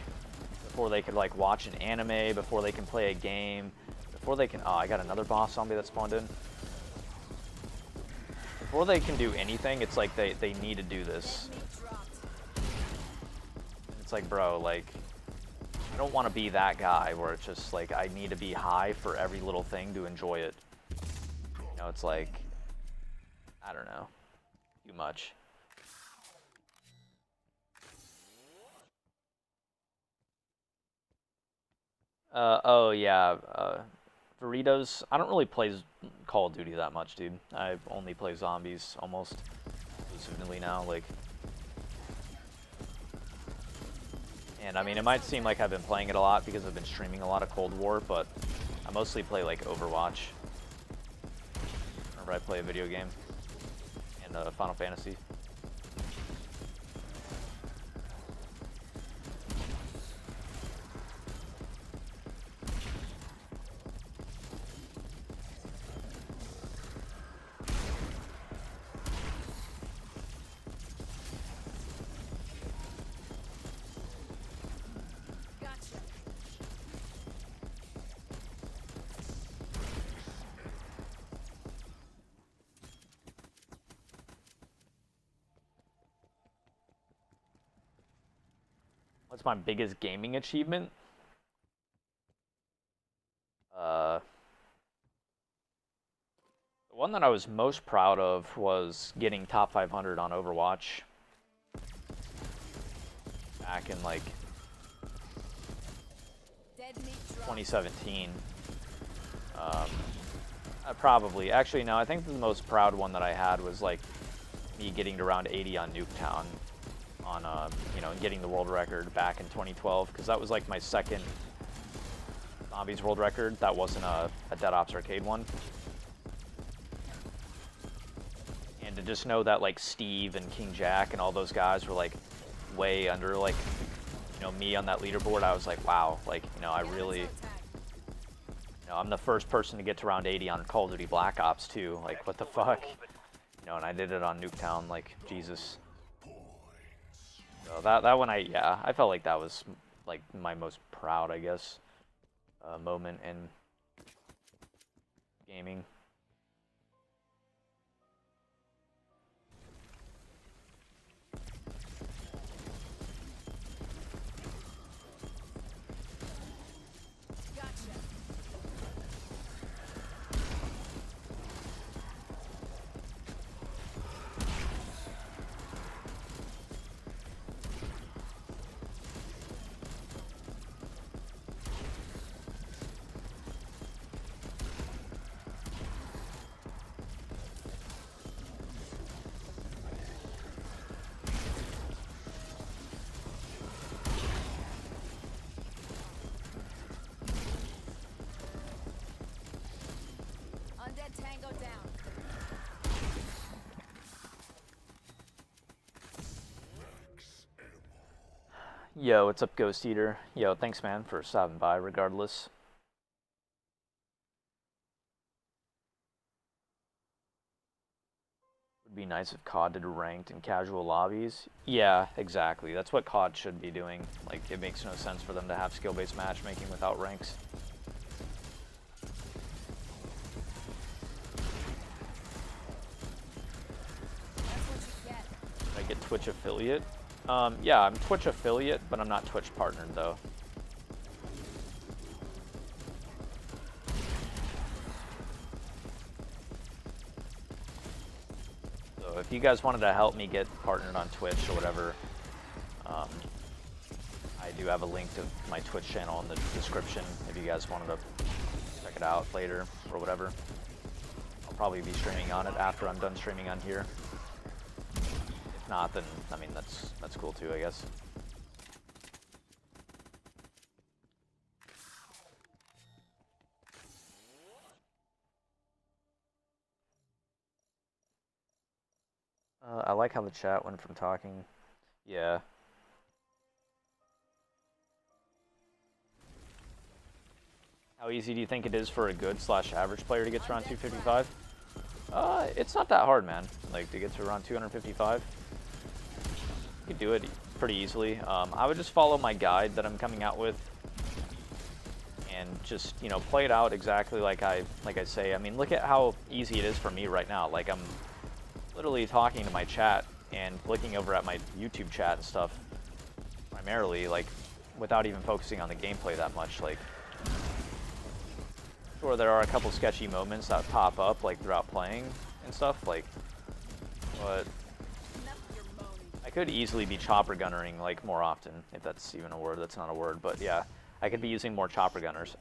Before they could, like, watch an anime, before they can play a game, before they can... Oh, I got another boss zombie that spawned in. Before they can do anything, it's like they need to do this. It's like, bro, like, I don't want to be that guy where it's just like I need to be high for every little thing to enjoy it. You know, it's like, I don't know, too much. Oh yeah, Doritos. I don't really play Call of Duty that much, dude. I only play zombies almost exclusively now, like. And I mean, it might seem like I've been playing it a lot because I've been streaming a lot of Cold War, but I mostly play like Overwatch whenever I play a video game, and Final Fantasy. What's my biggest gaming achievement? The one that I was most proud of was getting top 500 on Overwatch back in like Dead meat dropped. 2017. Probably, actually no, I think the most proud one that I had was like me getting to round 80 on Nuketown on you know, getting the world record back in 2012, because that was like my second Zombies world record. That wasn't a Dead Ops Arcade one. And to just know that like Steve and King Jack and all those guys were like way under like, you know, me on that leaderboard, I was like, wow, like, you know, I really, you know, I'm the first person to get to round 80 on Call of Duty Black Ops too. Like, what the fuck? You know, and I did it on Nuketown, like, Jesus. So that one, I felt like that was like my most proud, I guess, moment in gaming. Gotcha. Undead Tango down. Yo, what's up, Ghost Eater? Yo, thanks, man, for stopping by, regardless. Would be nice if COD did ranked in casual lobbies. Yeah, exactly. That's what COD should be doing. Like, it makes no sense for them to have skill-based matchmaking without ranks. That's what you get. Did I get Twitch affiliate? Yeah, I'm Twitch affiliate, but I'm not Twitch partnered, though. So if you guys wanted to help me get partnered on Twitch or whatever, I do have a link to my Twitch channel in the description if you guys wanted to check it out later or whatever. I'll probably be streaming on it after I'm done streaming on here. If not, then, I mean, that's cool too, I guess. I like how the chat went from talking. Yeah. How easy do you think it is for a good / average player to get to around 255? It's not that hard, man. Like, to get to around 255. You could do it pretty easily. I would just follow my guide that I'm coming out with and just, you know, play it out exactly like I say. I mean, look at how easy it is for me right now. Like, I'm literally talking to my chat and looking over at my YouTube chat and stuff primarily, like, without even focusing on the gameplay that much. Like, sure, there are a couple sketchy moments that pop up, like, throughout playing and stuff, like, but Enough of your moaning. I could easily be chopper gunnering, like, more often, if that's even a word. That's not a word, but yeah, I could be using more chopper gunners.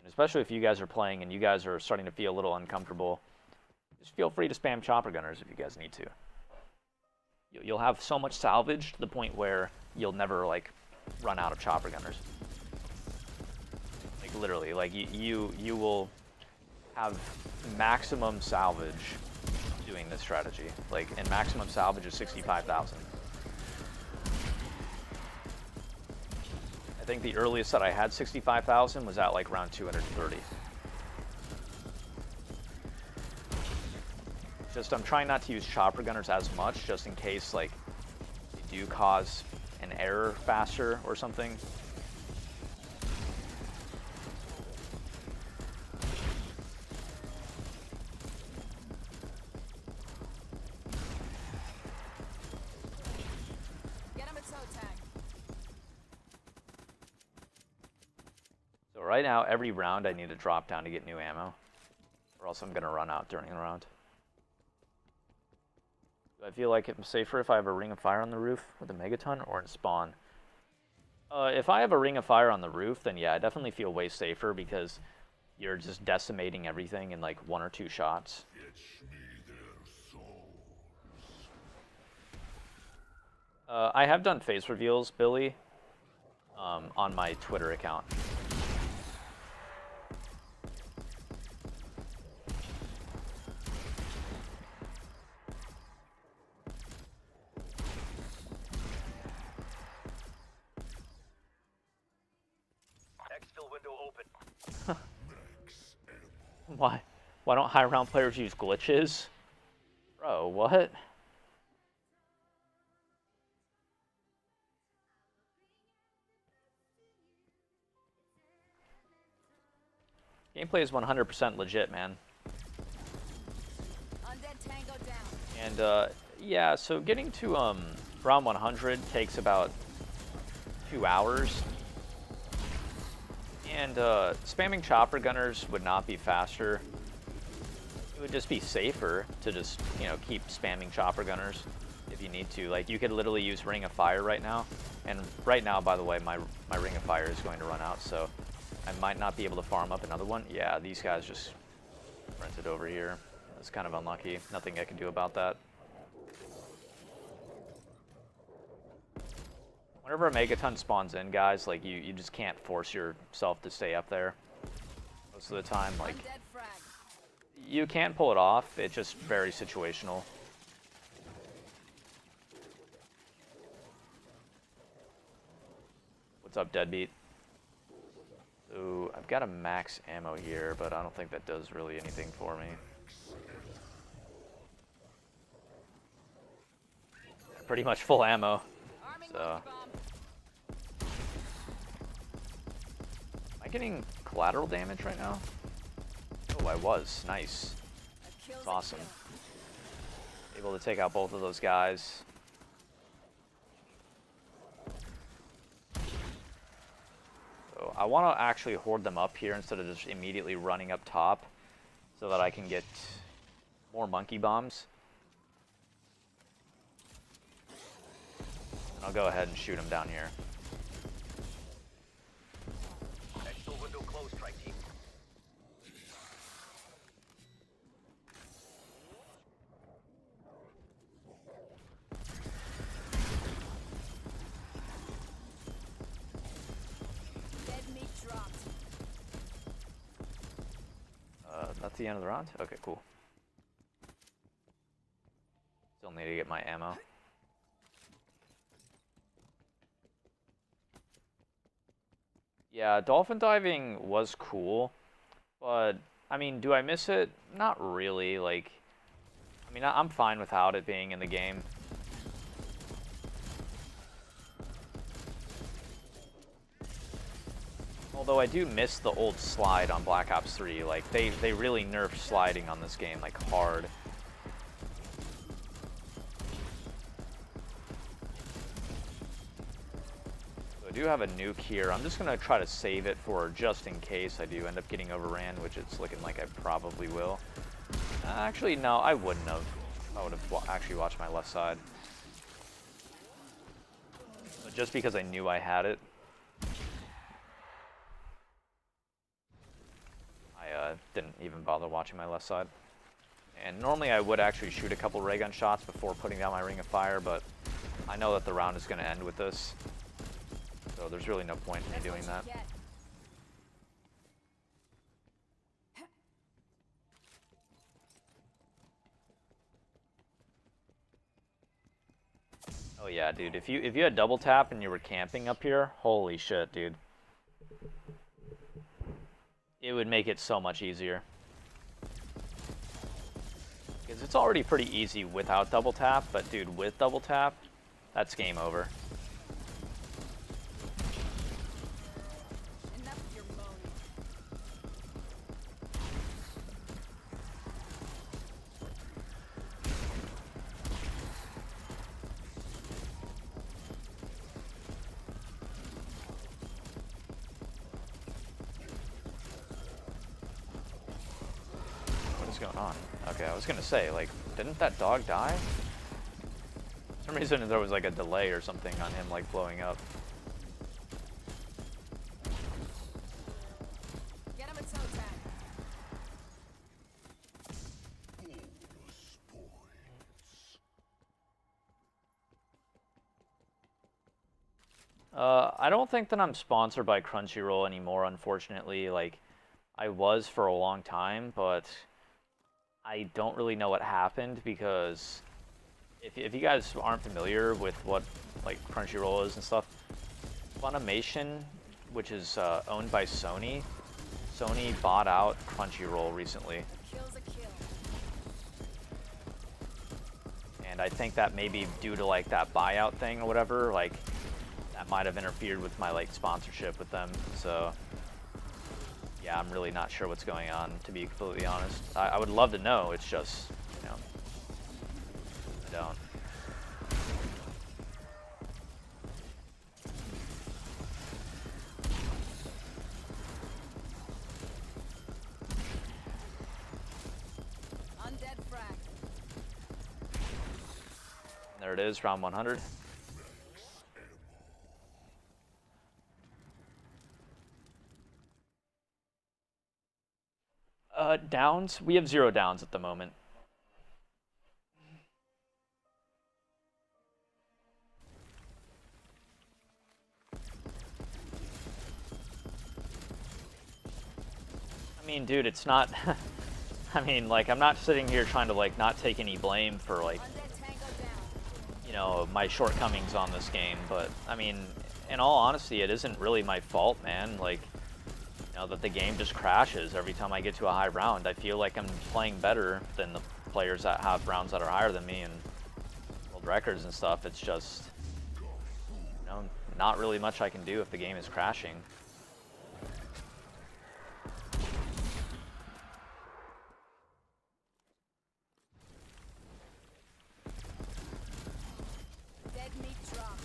And especially if you guys are playing and you guys are starting to feel a little uncomfortable, just feel free to spam chopper gunners if you guys need to. You'll have so much salvage to the point where you'll never, like, run out of chopper gunners. Like, literally, like, you will have maximum salvage doing this strategy. Like, and maximum salvage is 65,000. I think the earliest that I had 65,000 was at, like, round 230. Just, I'm trying not to use chopper gunners as much, just in case, like, they do cause an error faster or something. right now, every round I need to drop down to get new ammo, or else I'm gonna run out during the round. Do I feel like it's safer if I have a ring of fire on the roof with a megaton or in spawn? If I have a ring of fire on the roof, then yeah, I definitely feel way safer because you're just decimating everything in like 1 or 2 shots. I have done face reveals, Billy, on my Twitter account. Exfil window open. Why? Why don't high round players use glitches? Bro, what? Gameplay is 100% legit, man. Undead Tango down. And yeah, so getting to round 100 takes about 2 hours. And spamming chopper gunners would not be faster. It would just be safer to just, you know, keep spamming chopper gunners if you need to. Like, you could literally use Ring of Fire right now. And right now, by the way, my Ring of Fire is going to run out, so I might not be able to farm up another one. Yeah, these guys just rented over here. It's kind of unlucky. Nothing I can do about that. Whenever a Megaton spawns in, guys, like, you just can't force yourself to stay up there most of the time. Like, Undead frag. you can pull it off. It's just very situational. What's up, Deadbeat? So, I've got a max ammo here, but I don't think that does really anything for me. Pretty much full ammo. Arming So, monkey bomb. am I getting collateral damage right now? Oh, I was. Nice. A kill's That's a awesome. kill. Able to take out both of those guys. So I want to actually hoard them up here instead of just immediately running up top so that I can get more monkey bombs. And I'll go ahead and shoot them down here. Exfil window closed, strike team. Dead meat dropped. That's the end of the round? Okay, cool. Still need to get my ammo. Yeah, dolphin diving was cool, but, I mean, do I miss it? Not really, like, I mean, I'm fine without it being in the game. Although I do miss the old slide on Black Ops 3, like, they really nerfed sliding on this game, like, hard. I do have a nuke here. I'm just going to try to save it for just in case I do end up getting overran, which it's looking like I probably will. Actually, no, I wouldn't have. I would have actually watched my left side. But just because I knew I had it, I didn't even bother watching my left side. And normally I would actually shoot a couple ray gun shots before putting down my Ring of Fire, but I know that the round is going to end with this. So there's really no point in me That's doing what that. you get. Oh yeah, dude. If you had double tap and you were camping up here, holy shit, dude. It would make it so much easier. Because it's already pretty easy without double tap, but dude, with double tap, that's game over. Enough of your moaning. is going on? Okay, I was gonna say, like, didn't that dog die? For some reason there was like a delay or something on him like blowing up. Get him a toe tag. I don't think that I'm sponsored by Crunchyroll anymore, unfortunately. Like, I was for a long time, but I don't really know what happened because if you guys aren't familiar with what like Crunchyroll is and stuff, Funimation, which is owned by Sony, Sony bought out Crunchyroll recently, A kill's a kill. and I think that maybe due to like that buyout thing or whatever, like that might have interfered with my like sponsorship with them. So yeah, I'm really not sure what's going on, to be completely honest. I would love to know. It's just, you know, I don't. Undead frag. There it is, round 100. Downs? We have 0 downs at the moment. I mean, dude, it's not... I mean, like, I'm not sitting here trying to, like, not take any blame for, like, Undead tango down. you know, my shortcomings on this game, but, I mean, in all honesty, it isn't really my fault, man. Like, you know, that the game just crashes every time I get to a high round. I feel like I'm playing better than the players that have rounds that are higher than me and world records and stuff. It's just, you know, not really much I can do if the game is crashing. Dead meat dropped.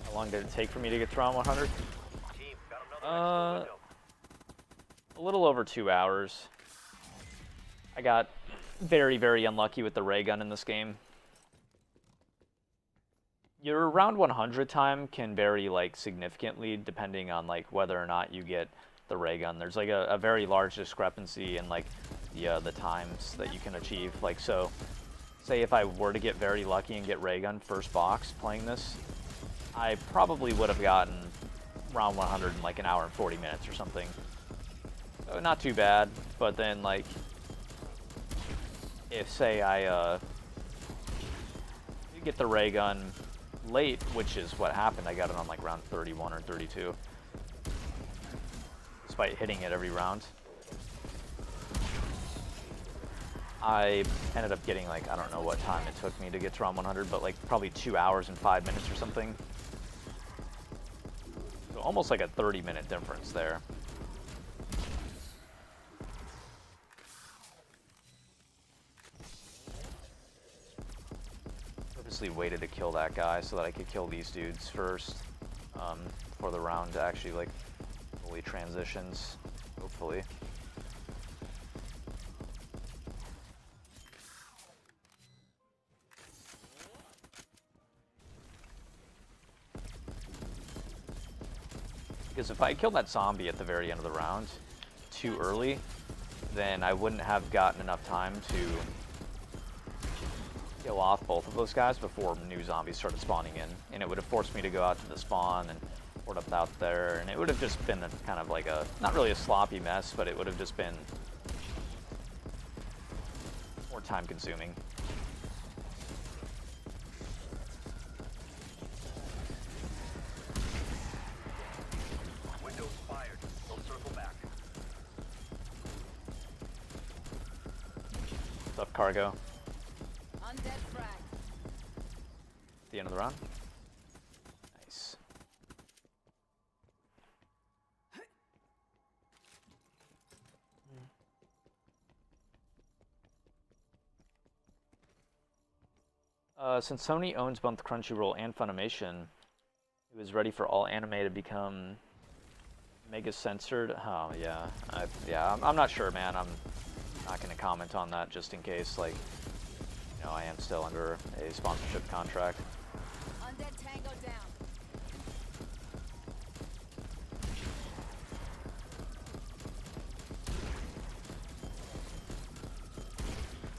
How long did it take for me to get to round 100? Team, got another exfil window. A little over 2 hours. I got very, very unlucky with the ray gun in this game. Your round 100 time can vary like significantly depending on like whether or not you get the ray gun. There's like a very large discrepancy in like the times that you can achieve. Like, so say if I were to get very lucky and get ray gun first box playing this, I probably would have gotten round 100 in like an hour and 40 minutes or something. So not too bad, but then like if say I get the ray gun late, which is what happened, I got it on like round 31 or 32, despite hitting it every round. I ended up getting like, I don't know what time it took me to get to round 100, but like probably 2 hours and 5 minutes or something. So almost like a 30-minute difference there. Purposely waited to kill that guy so that I could kill these dudes first, before the round actually like fully transitions, hopefully. Because if I killed that zombie at the very end of the round too early, then I wouldn't have gotten enough time to kill off both of those guys before new zombies started spawning in. And it would have forced me to go out to the spawn and port up out there, and it would have just been a, kind of like a, not really a sloppy mess, but it would have just been more time consuming. Windows fired. They'll circle back. What's up, cargo? Undead frag. At the end of the round. Nice. Since Sony owns both Crunchyroll and Funimation, it He was ready for all anime to become mega censored. Oh yeah, I'm not sure, man. I'm not gonna comment on that just in case. Like, you know, I am still under a sponsorship contract. Undead Tango down.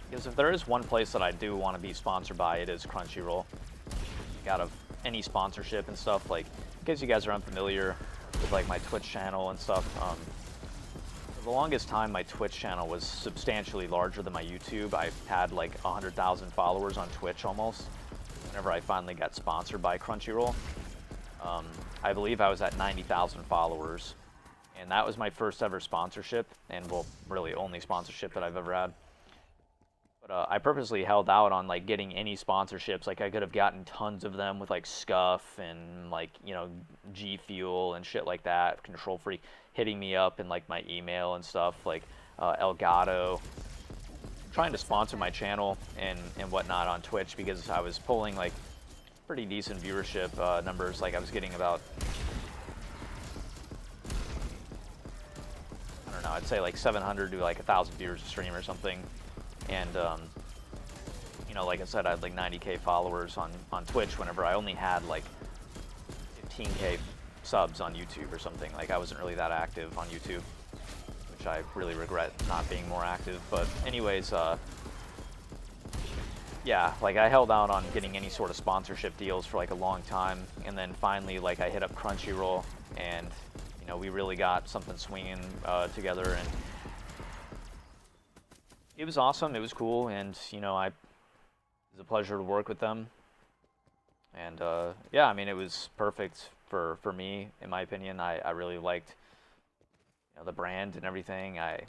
Because if there is one place that I do want to be sponsored by, it is Crunchyroll. Out of any sponsorship and stuff, like, in case you guys are unfamiliar with like my Twitch channel and stuff, for the longest time my Twitch channel was substantially larger than my YouTube. I had like 100,000 followers on Twitch almost whenever I finally got sponsored by Crunchyroll. I believe I was at 90,000 followers, and that was my first ever sponsorship, and well, really only sponsorship that I've ever had. But I purposely held out on like getting any sponsorships. Like, I could have gotten tons of them with like Scuff and like, you know, G Fuel and shit like that. Control Freak hitting me up in like my email and stuff, like Elgato trying to sponsor my channel and whatnot on Twitch, because I was pulling like pretty decent viewership numbers. Like, I was getting about, I don't know, I'd say like 700 to like 1,000 viewers a stream or something. And, you know, like I said, I had like 90K followers on Twitch whenever I only had like 15K subs on YouTube or something. Like, I wasn't really that active on YouTube, which I really regret not being more active. But anyways, yeah, like I held out on getting any sort of sponsorship deals for like a long time. And then finally, like, I hit up Crunchyroll, and, you know, we really got something swinging together, and it was awesome. It was cool, and you know, it was a pleasure to work with them. And yeah, I mean, it was perfect for me, in my opinion. I really liked, you know, the brand and everything. I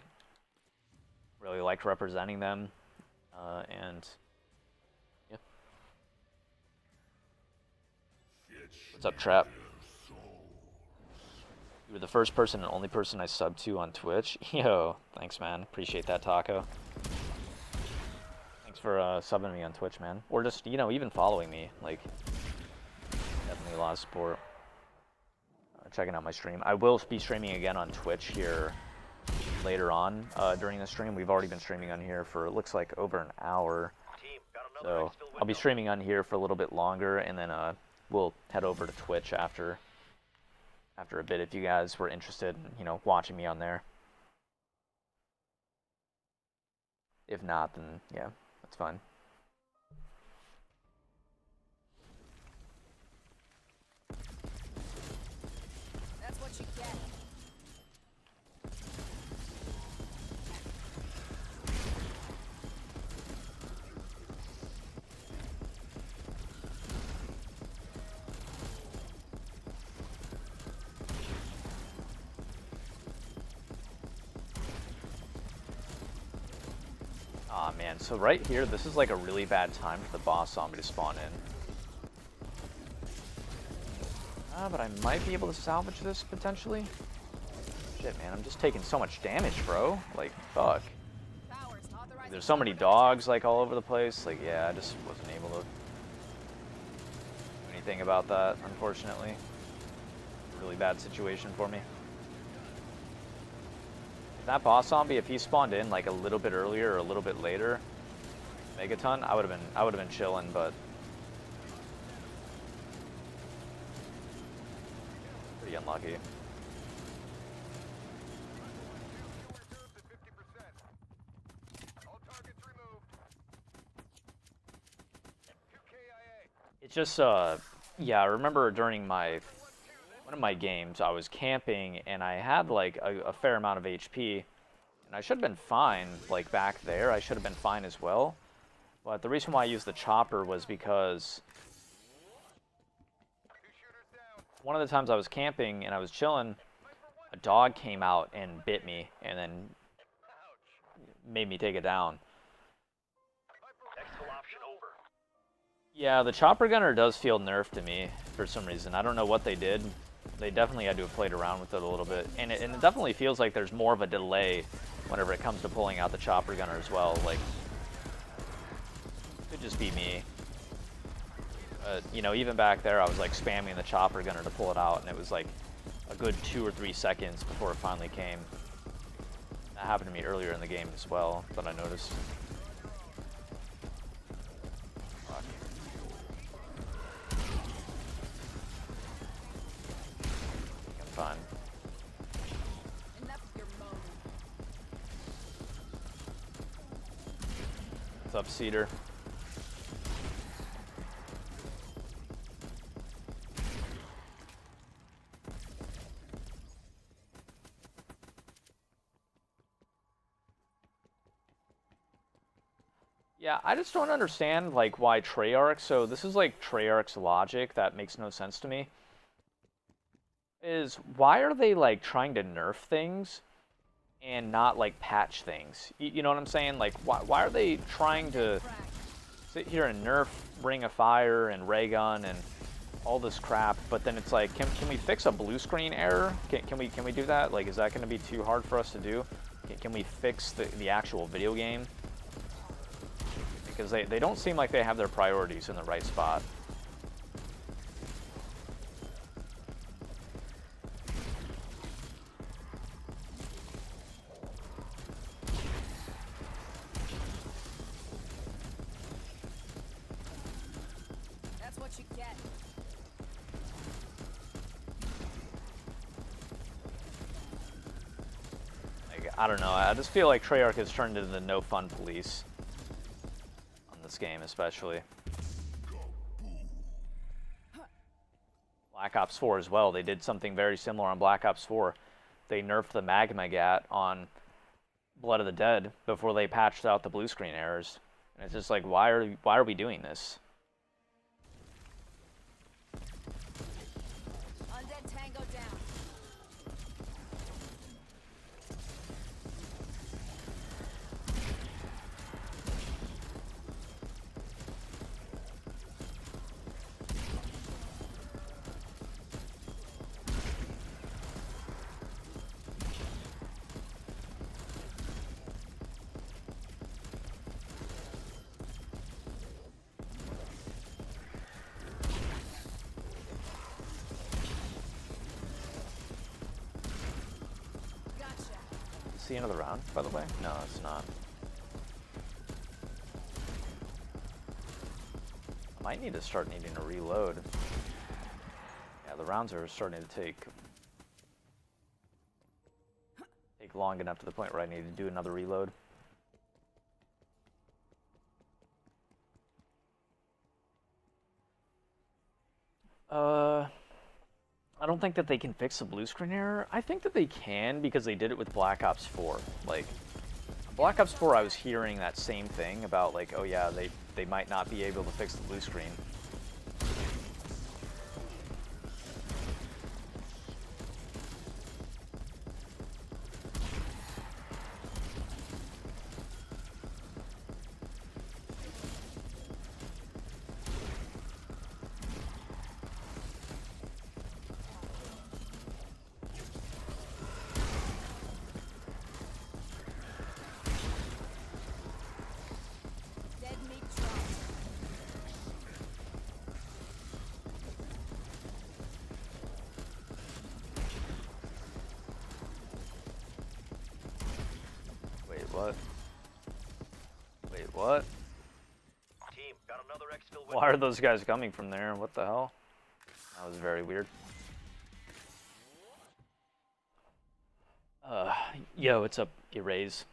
really liked representing them, and yeah. What's up, Trap? You were the first person and only person I subbed to on Twitch. Yo, thanks, man. Appreciate that, Taco. Thanks for subbing me on Twitch, man. Or just, you know, even following me. Like, definitely a lot of support. Checking out my stream. I will be streaming again on Twitch here later on during the stream. We've already been streaming on here for, it looks like, over an hour. So I'll be streaming on here for a little bit longer, and then we'll head over to Twitch after a bit, if you guys were interested in, you know, watching me on there. If not, then yeah, that's fine. That's what you get. Aw, man, so right here, this is like a really bad time for the boss zombie to spawn in. But I might be able to salvage this, potentially. Shit, man, I'm just taking so much damage, bro. Like, fuck. Powers authorizing There's so many dogs, like, all over the place. Like, yeah, I just wasn't able to do anything about that, unfortunately. Really bad situation for me. That boss zombie, if he spawned in like a little bit earlier or a little bit later, Megaton, I would have been chilling, but pretty unlucky. It's just yeah, I remember during one of my games, I was camping, and I had like a fair amount of HP, and I should have been fine. Like, back there, I should have been fine as well. But the reason why I used the chopper was because one of the times I was camping and I was chilling, a dog came out and bit me, and then made me take it down. Yeah, the chopper gunner does feel nerfed to me for some reason. I don't know what they did. They definitely had to have played around with it a little bit. And it definitely feels like there's more of a delay whenever it comes to pulling out the chopper gunner as well. Like, could just be me. But, you know, even back there, I was like spamming the chopper gunner to pull it out, and it was like a good 2 or 3 seconds before it finally came. That happened to me earlier in the game as well, that I noticed. Fuck. I'm fine. Enough of your moaning. What's up, Cedar? Yeah, I just don't understand like why Treyarch, so this is like Treyarch's logic that makes no sense to me. Is why are they like trying to nerf things and not like patch things? You know what I'm saying? Like why are they trying to sit here and nerf Ring of Fire and Ray Gun and all this crap, but then it's like, can we fix a blue screen error? Can we do that? Like, is that going to be too hard for us to do? Can we fix the actual video game? Because they don't seem like they have their priorities in the right spot. That's what you get. Like, I don't know, I just feel like Treyarch has turned into the no fun police. This game especially. Black Ops 4 as well. They did something very similar on Black Ops 4. They nerfed the Magma Gat on Blood of the Dead before they patched out the blue screen errors. And it's just like, why are we doing this? Undead Tango down. The end of the round, by the way? No, it's not. I might need to start needing to reload. Yeah, the rounds are starting to take long enough to the point where I need to do another reload. I don't think that they can fix the blue screen error. I think that they can because they did it with Black Ops 4. Like, Black Ops 4, I was hearing that same thing about like, oh yeah, they might not be able to fix the blue screen. Dead meat dropped. Wait, what? Wait, what? Team, got another exfil window. Why are those guys coming from there? What the hell? That was very weird. Yo, what's up, Erase?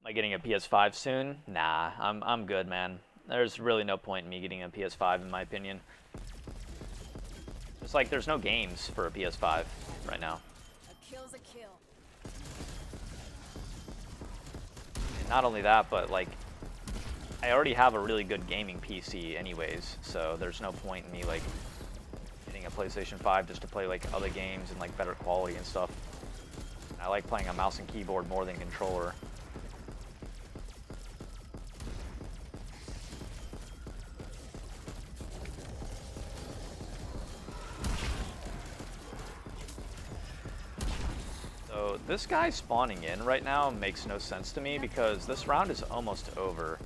Am I getting a PS5 soon? Nah, I'm good, man. There's really no point in me getting a PS5 in my opinion. It's like there's no games for a PS5 right now. A kill's a kill. And not only that, but like I already have a really good gaming PC anyways, so there's no point in me like getting a PlayStation 5 just to play like other games and like better quality and stuff. I like playing a mouse and keyboard more than controller. So this guy spawning in right now makes no sense to me because this round is almost over.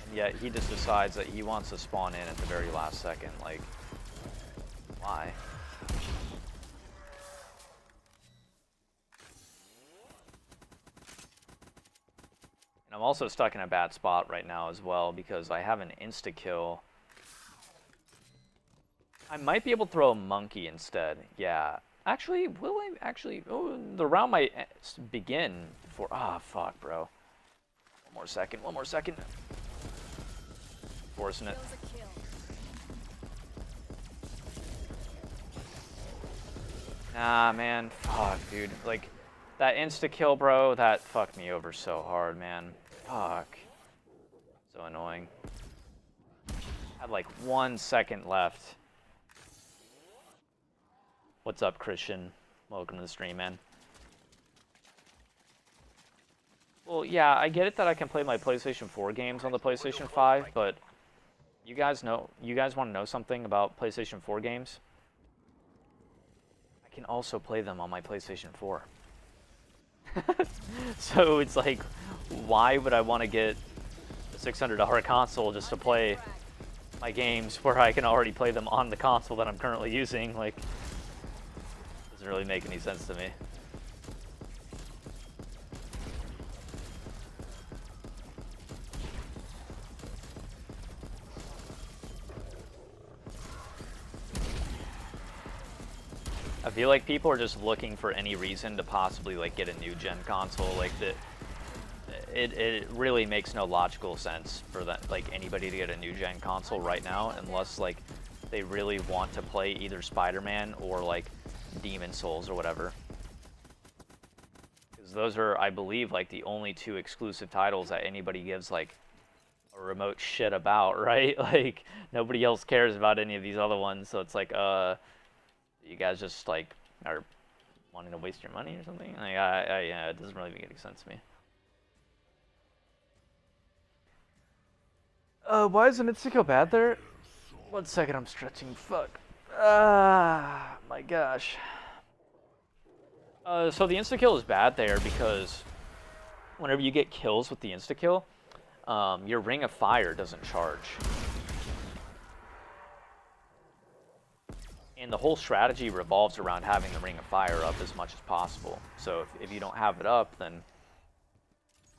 And yet he just decides that he wants to spawn in at the very last second. Like, why? And I'm also stuck in a bad spot right now as well because I have an insta-kill. I might be able to throw a monkey instead. Yeah. Actually, will I actually... Oh, the round might begin before... Ah, fuck, bro. One more second. One more second. Forcing it. Kill's a kill. Nah, man. Fuck, dude. Like, that insta-kill, bro, that fucked me over so hard, man. Fuck. So annoying. Had like 1 second left. What's up, Christian? Welcome to the stream, man. Well, yeah, I get it that I can play my PlayStation 4 games on the PlayStation 5, but you guys want to know something about PlayStation 4 games? I can also play them on my PlayStation 4. So it's like, why would I want to get a $600 console just to play my games where I can already play them on the console that I'm currently using? Like, doesn't really make any sense to me. I feel like people are just looking for any reason to possibly like get a new gen console. Like it really makes no logical sense for that, like anybody to get a new gen console right now unless like they really want to play either Spider-Man or like Demon Souls or whatever. Because those are, I believe, like the only two exclusive titles that anybody gives like a remote shit about, right? Like nobody else cares about any of these other ones, so it's like you guys just like are wanting to waste your money or something? Like, yeah, it doesn't really make any sense to me. Why isn't it so bad there? 1 second, I'm stretching. Fuck. Ah, my gosh. So the insta-kill is bad there because whenever you get kills with the insta-kill, your Ring of Fire doesn't charge. And the whole strategy revolves around having the Ring of Fire up as much as possible. So if you don't have it up, then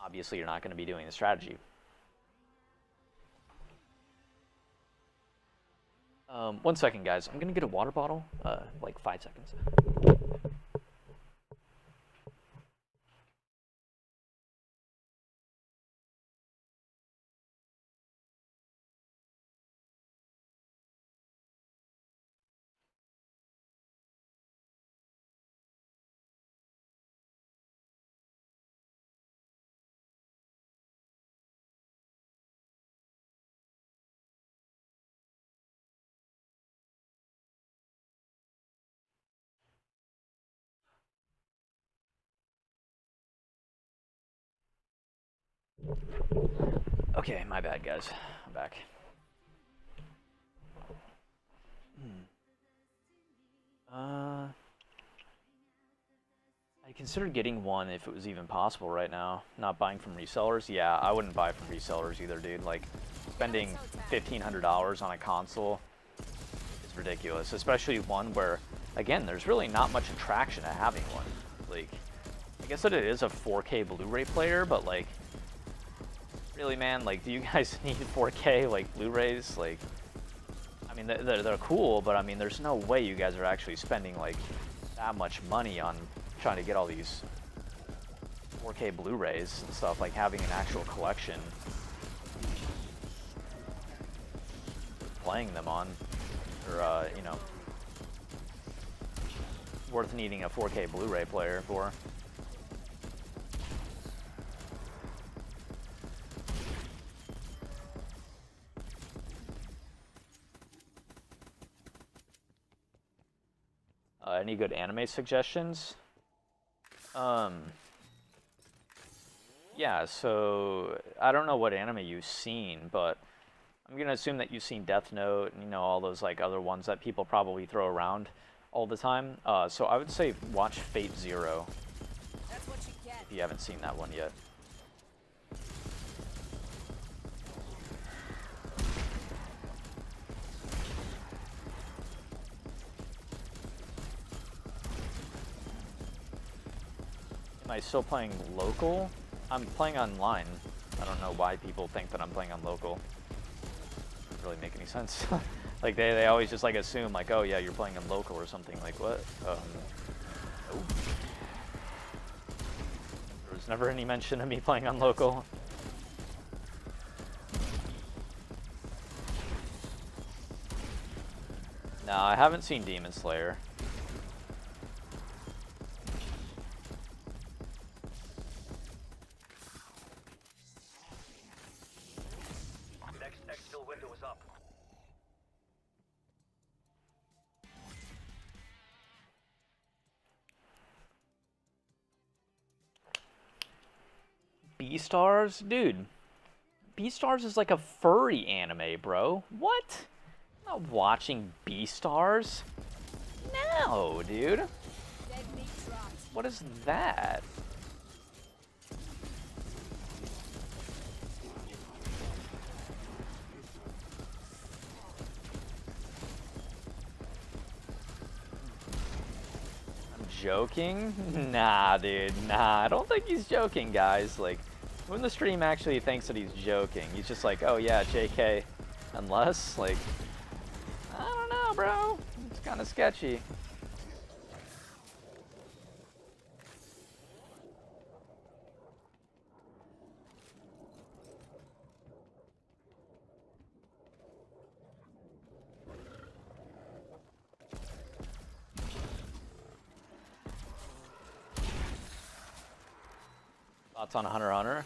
obviously you're not going to be doing the strategy. 1 second, guys. I'm going to get a water bottle, like 5 seconds. Okay, my bad, guys. I'm back. I considered getting one if it was even possible right now. Not buying from resellers. Yeah, I wouldn't buy from resellers either, dude. Like, spending $1,500 on a console is ridiculous. Especially one where, again, there's really not much attraction to having one. Like, I guess that it is a 4K Blu-ray player, but like, really, man, like, do you guys need 4K, like, Blu-rays? Like, I mean, they're cool, but I mean, there's no way you guys are actually spending, like, that much money on trying to get all these 4K Blu-rays and stuff, like having an actual collection, playing them on, or, you know, worth needing a 4K Blu-ray player for. Any good anime suggestions? Yeah, so I don't know what anime you've seen, but I'm gonna assume that you've seen Death Note and, you know, all those like other ones that people probably throw around all the time. So I would say watch Fate Zero. That's what you get. If you haven't seen that one yet. Am I still playing local? I'm playing online. I don't know why people think that I'm playing on local. Doesn't really make any sense. Like they always just like assume like, oh yeah, you're playing on local or something. Like what? Oh. There was never any mention of me playing on local. No, I haven't seen Demon Slayer. Next exfil window is up. Beastars? Dude. Beastars is like a furry anime, bro. What? I'm not watching Beastars. No, dude. Dead meat dropped. What is that? I'm joking? Nah, dude. Nah, I don't think he's joking, guys. Like, when the stream actually thinks that he's joking, he's just like, oh yeah, JK. Unless, like, I don't know, bro. It's kind of sketchy. Thoughts on Hunter x Hunter?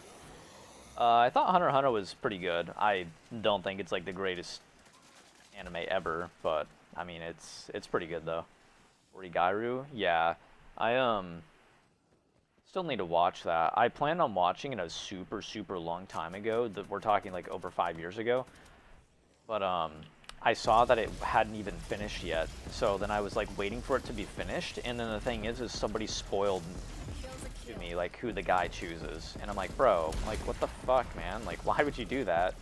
I thought Hunter x Hunter was pretty good. I don't think it's like the greatest anime ever, but I mean it's pretty good though. Origairu? Yeah. I still need to watch that. I planned on watching it a super long time ago. We're talking like over 5 years ago. But I saw that it hadn't even finished yet. So then I was like waiting for it to be finished, and then the thing is somebody spoiled Kill's a to kill. me like who the guy chooses, and I'm like, bro, like what the fuck, man, like why would you do that?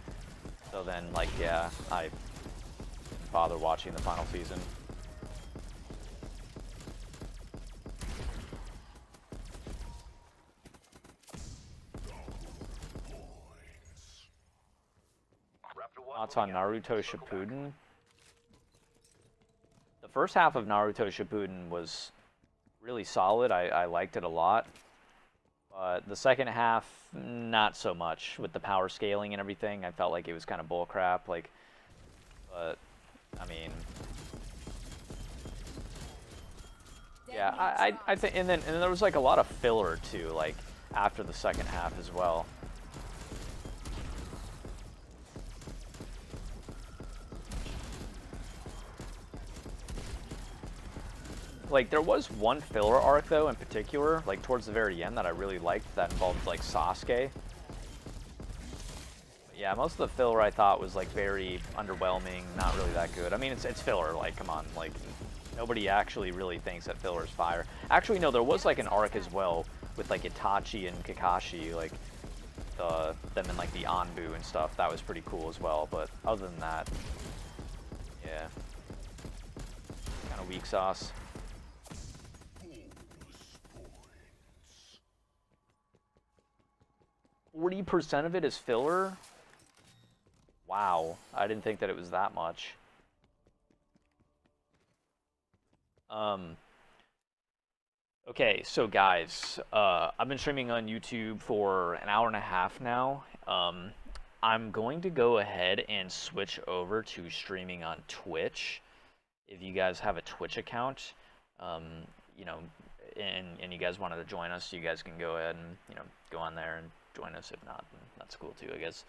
So then like yeah, I didn't bother watching the final season. Raptor 1 Thoughts on moving out. Naruto Circle back. Shippuden? The first half of Naruto Shippuden was really solid. I liked it a lot. But the second half, not so much. With the power scaling and everything, I felt like it was kind of bullcrap. Like, but I mean, Dead yeah, meat I dropped. think, and then there was like a lot of filler too, like after the second half as well. Like there was one filler arc though in particular, like towards the very end that I really liked that involved like Sasuke. But yeah, most of the filler I thought was like very underwhelming, not really that good. I mean it's filler, like come on, like nobody actually really thinks that filler is fire. Actually no, there was like an arc as well with like Itachi and Kakashi, like them in like the Anbu and stuff. That was pretty cool as well, but other than that, yeah. Kind of weak sauce. 40% of it is filler? Wow, I didn't think that it was that much. Okay, so guys, I've been streaming on YouTube for an hour and a half now. I'm going to go ahead and switch over to streaming on Twitch. If you guys have a Twitch account, you know, and you guys wanted to join us, you guys can go ahead and, you know, go on there and join us. If not, then that's cool too, I guess.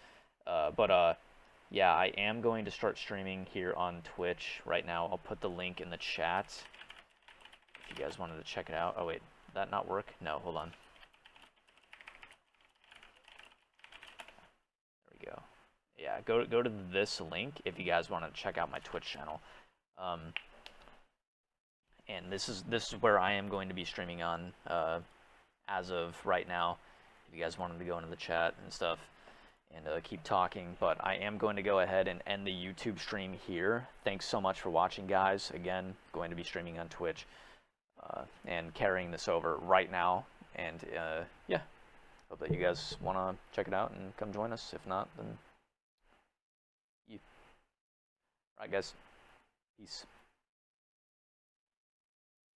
Yeah, I am going to start streaming here on Twitch right now. I'll put the link in the chat if you guys wanted to check it out. Oh wait, did that not work? No, hold on. There we go. Yeah, go to this link if you guys want to check out my Twitch channel. And this is where I am going to be streaming on as of right now. If you guys wanted to go into the chat and stuff and keep talking, but I am going to go ahead and end the YouTube stream here. Thanks so much for watching, guys. Again, going to be streaming on Twitch and carrying this over right now. And yeah, hope that you guys want to check it out and come join us. If not, then you. All right, guys. Peace.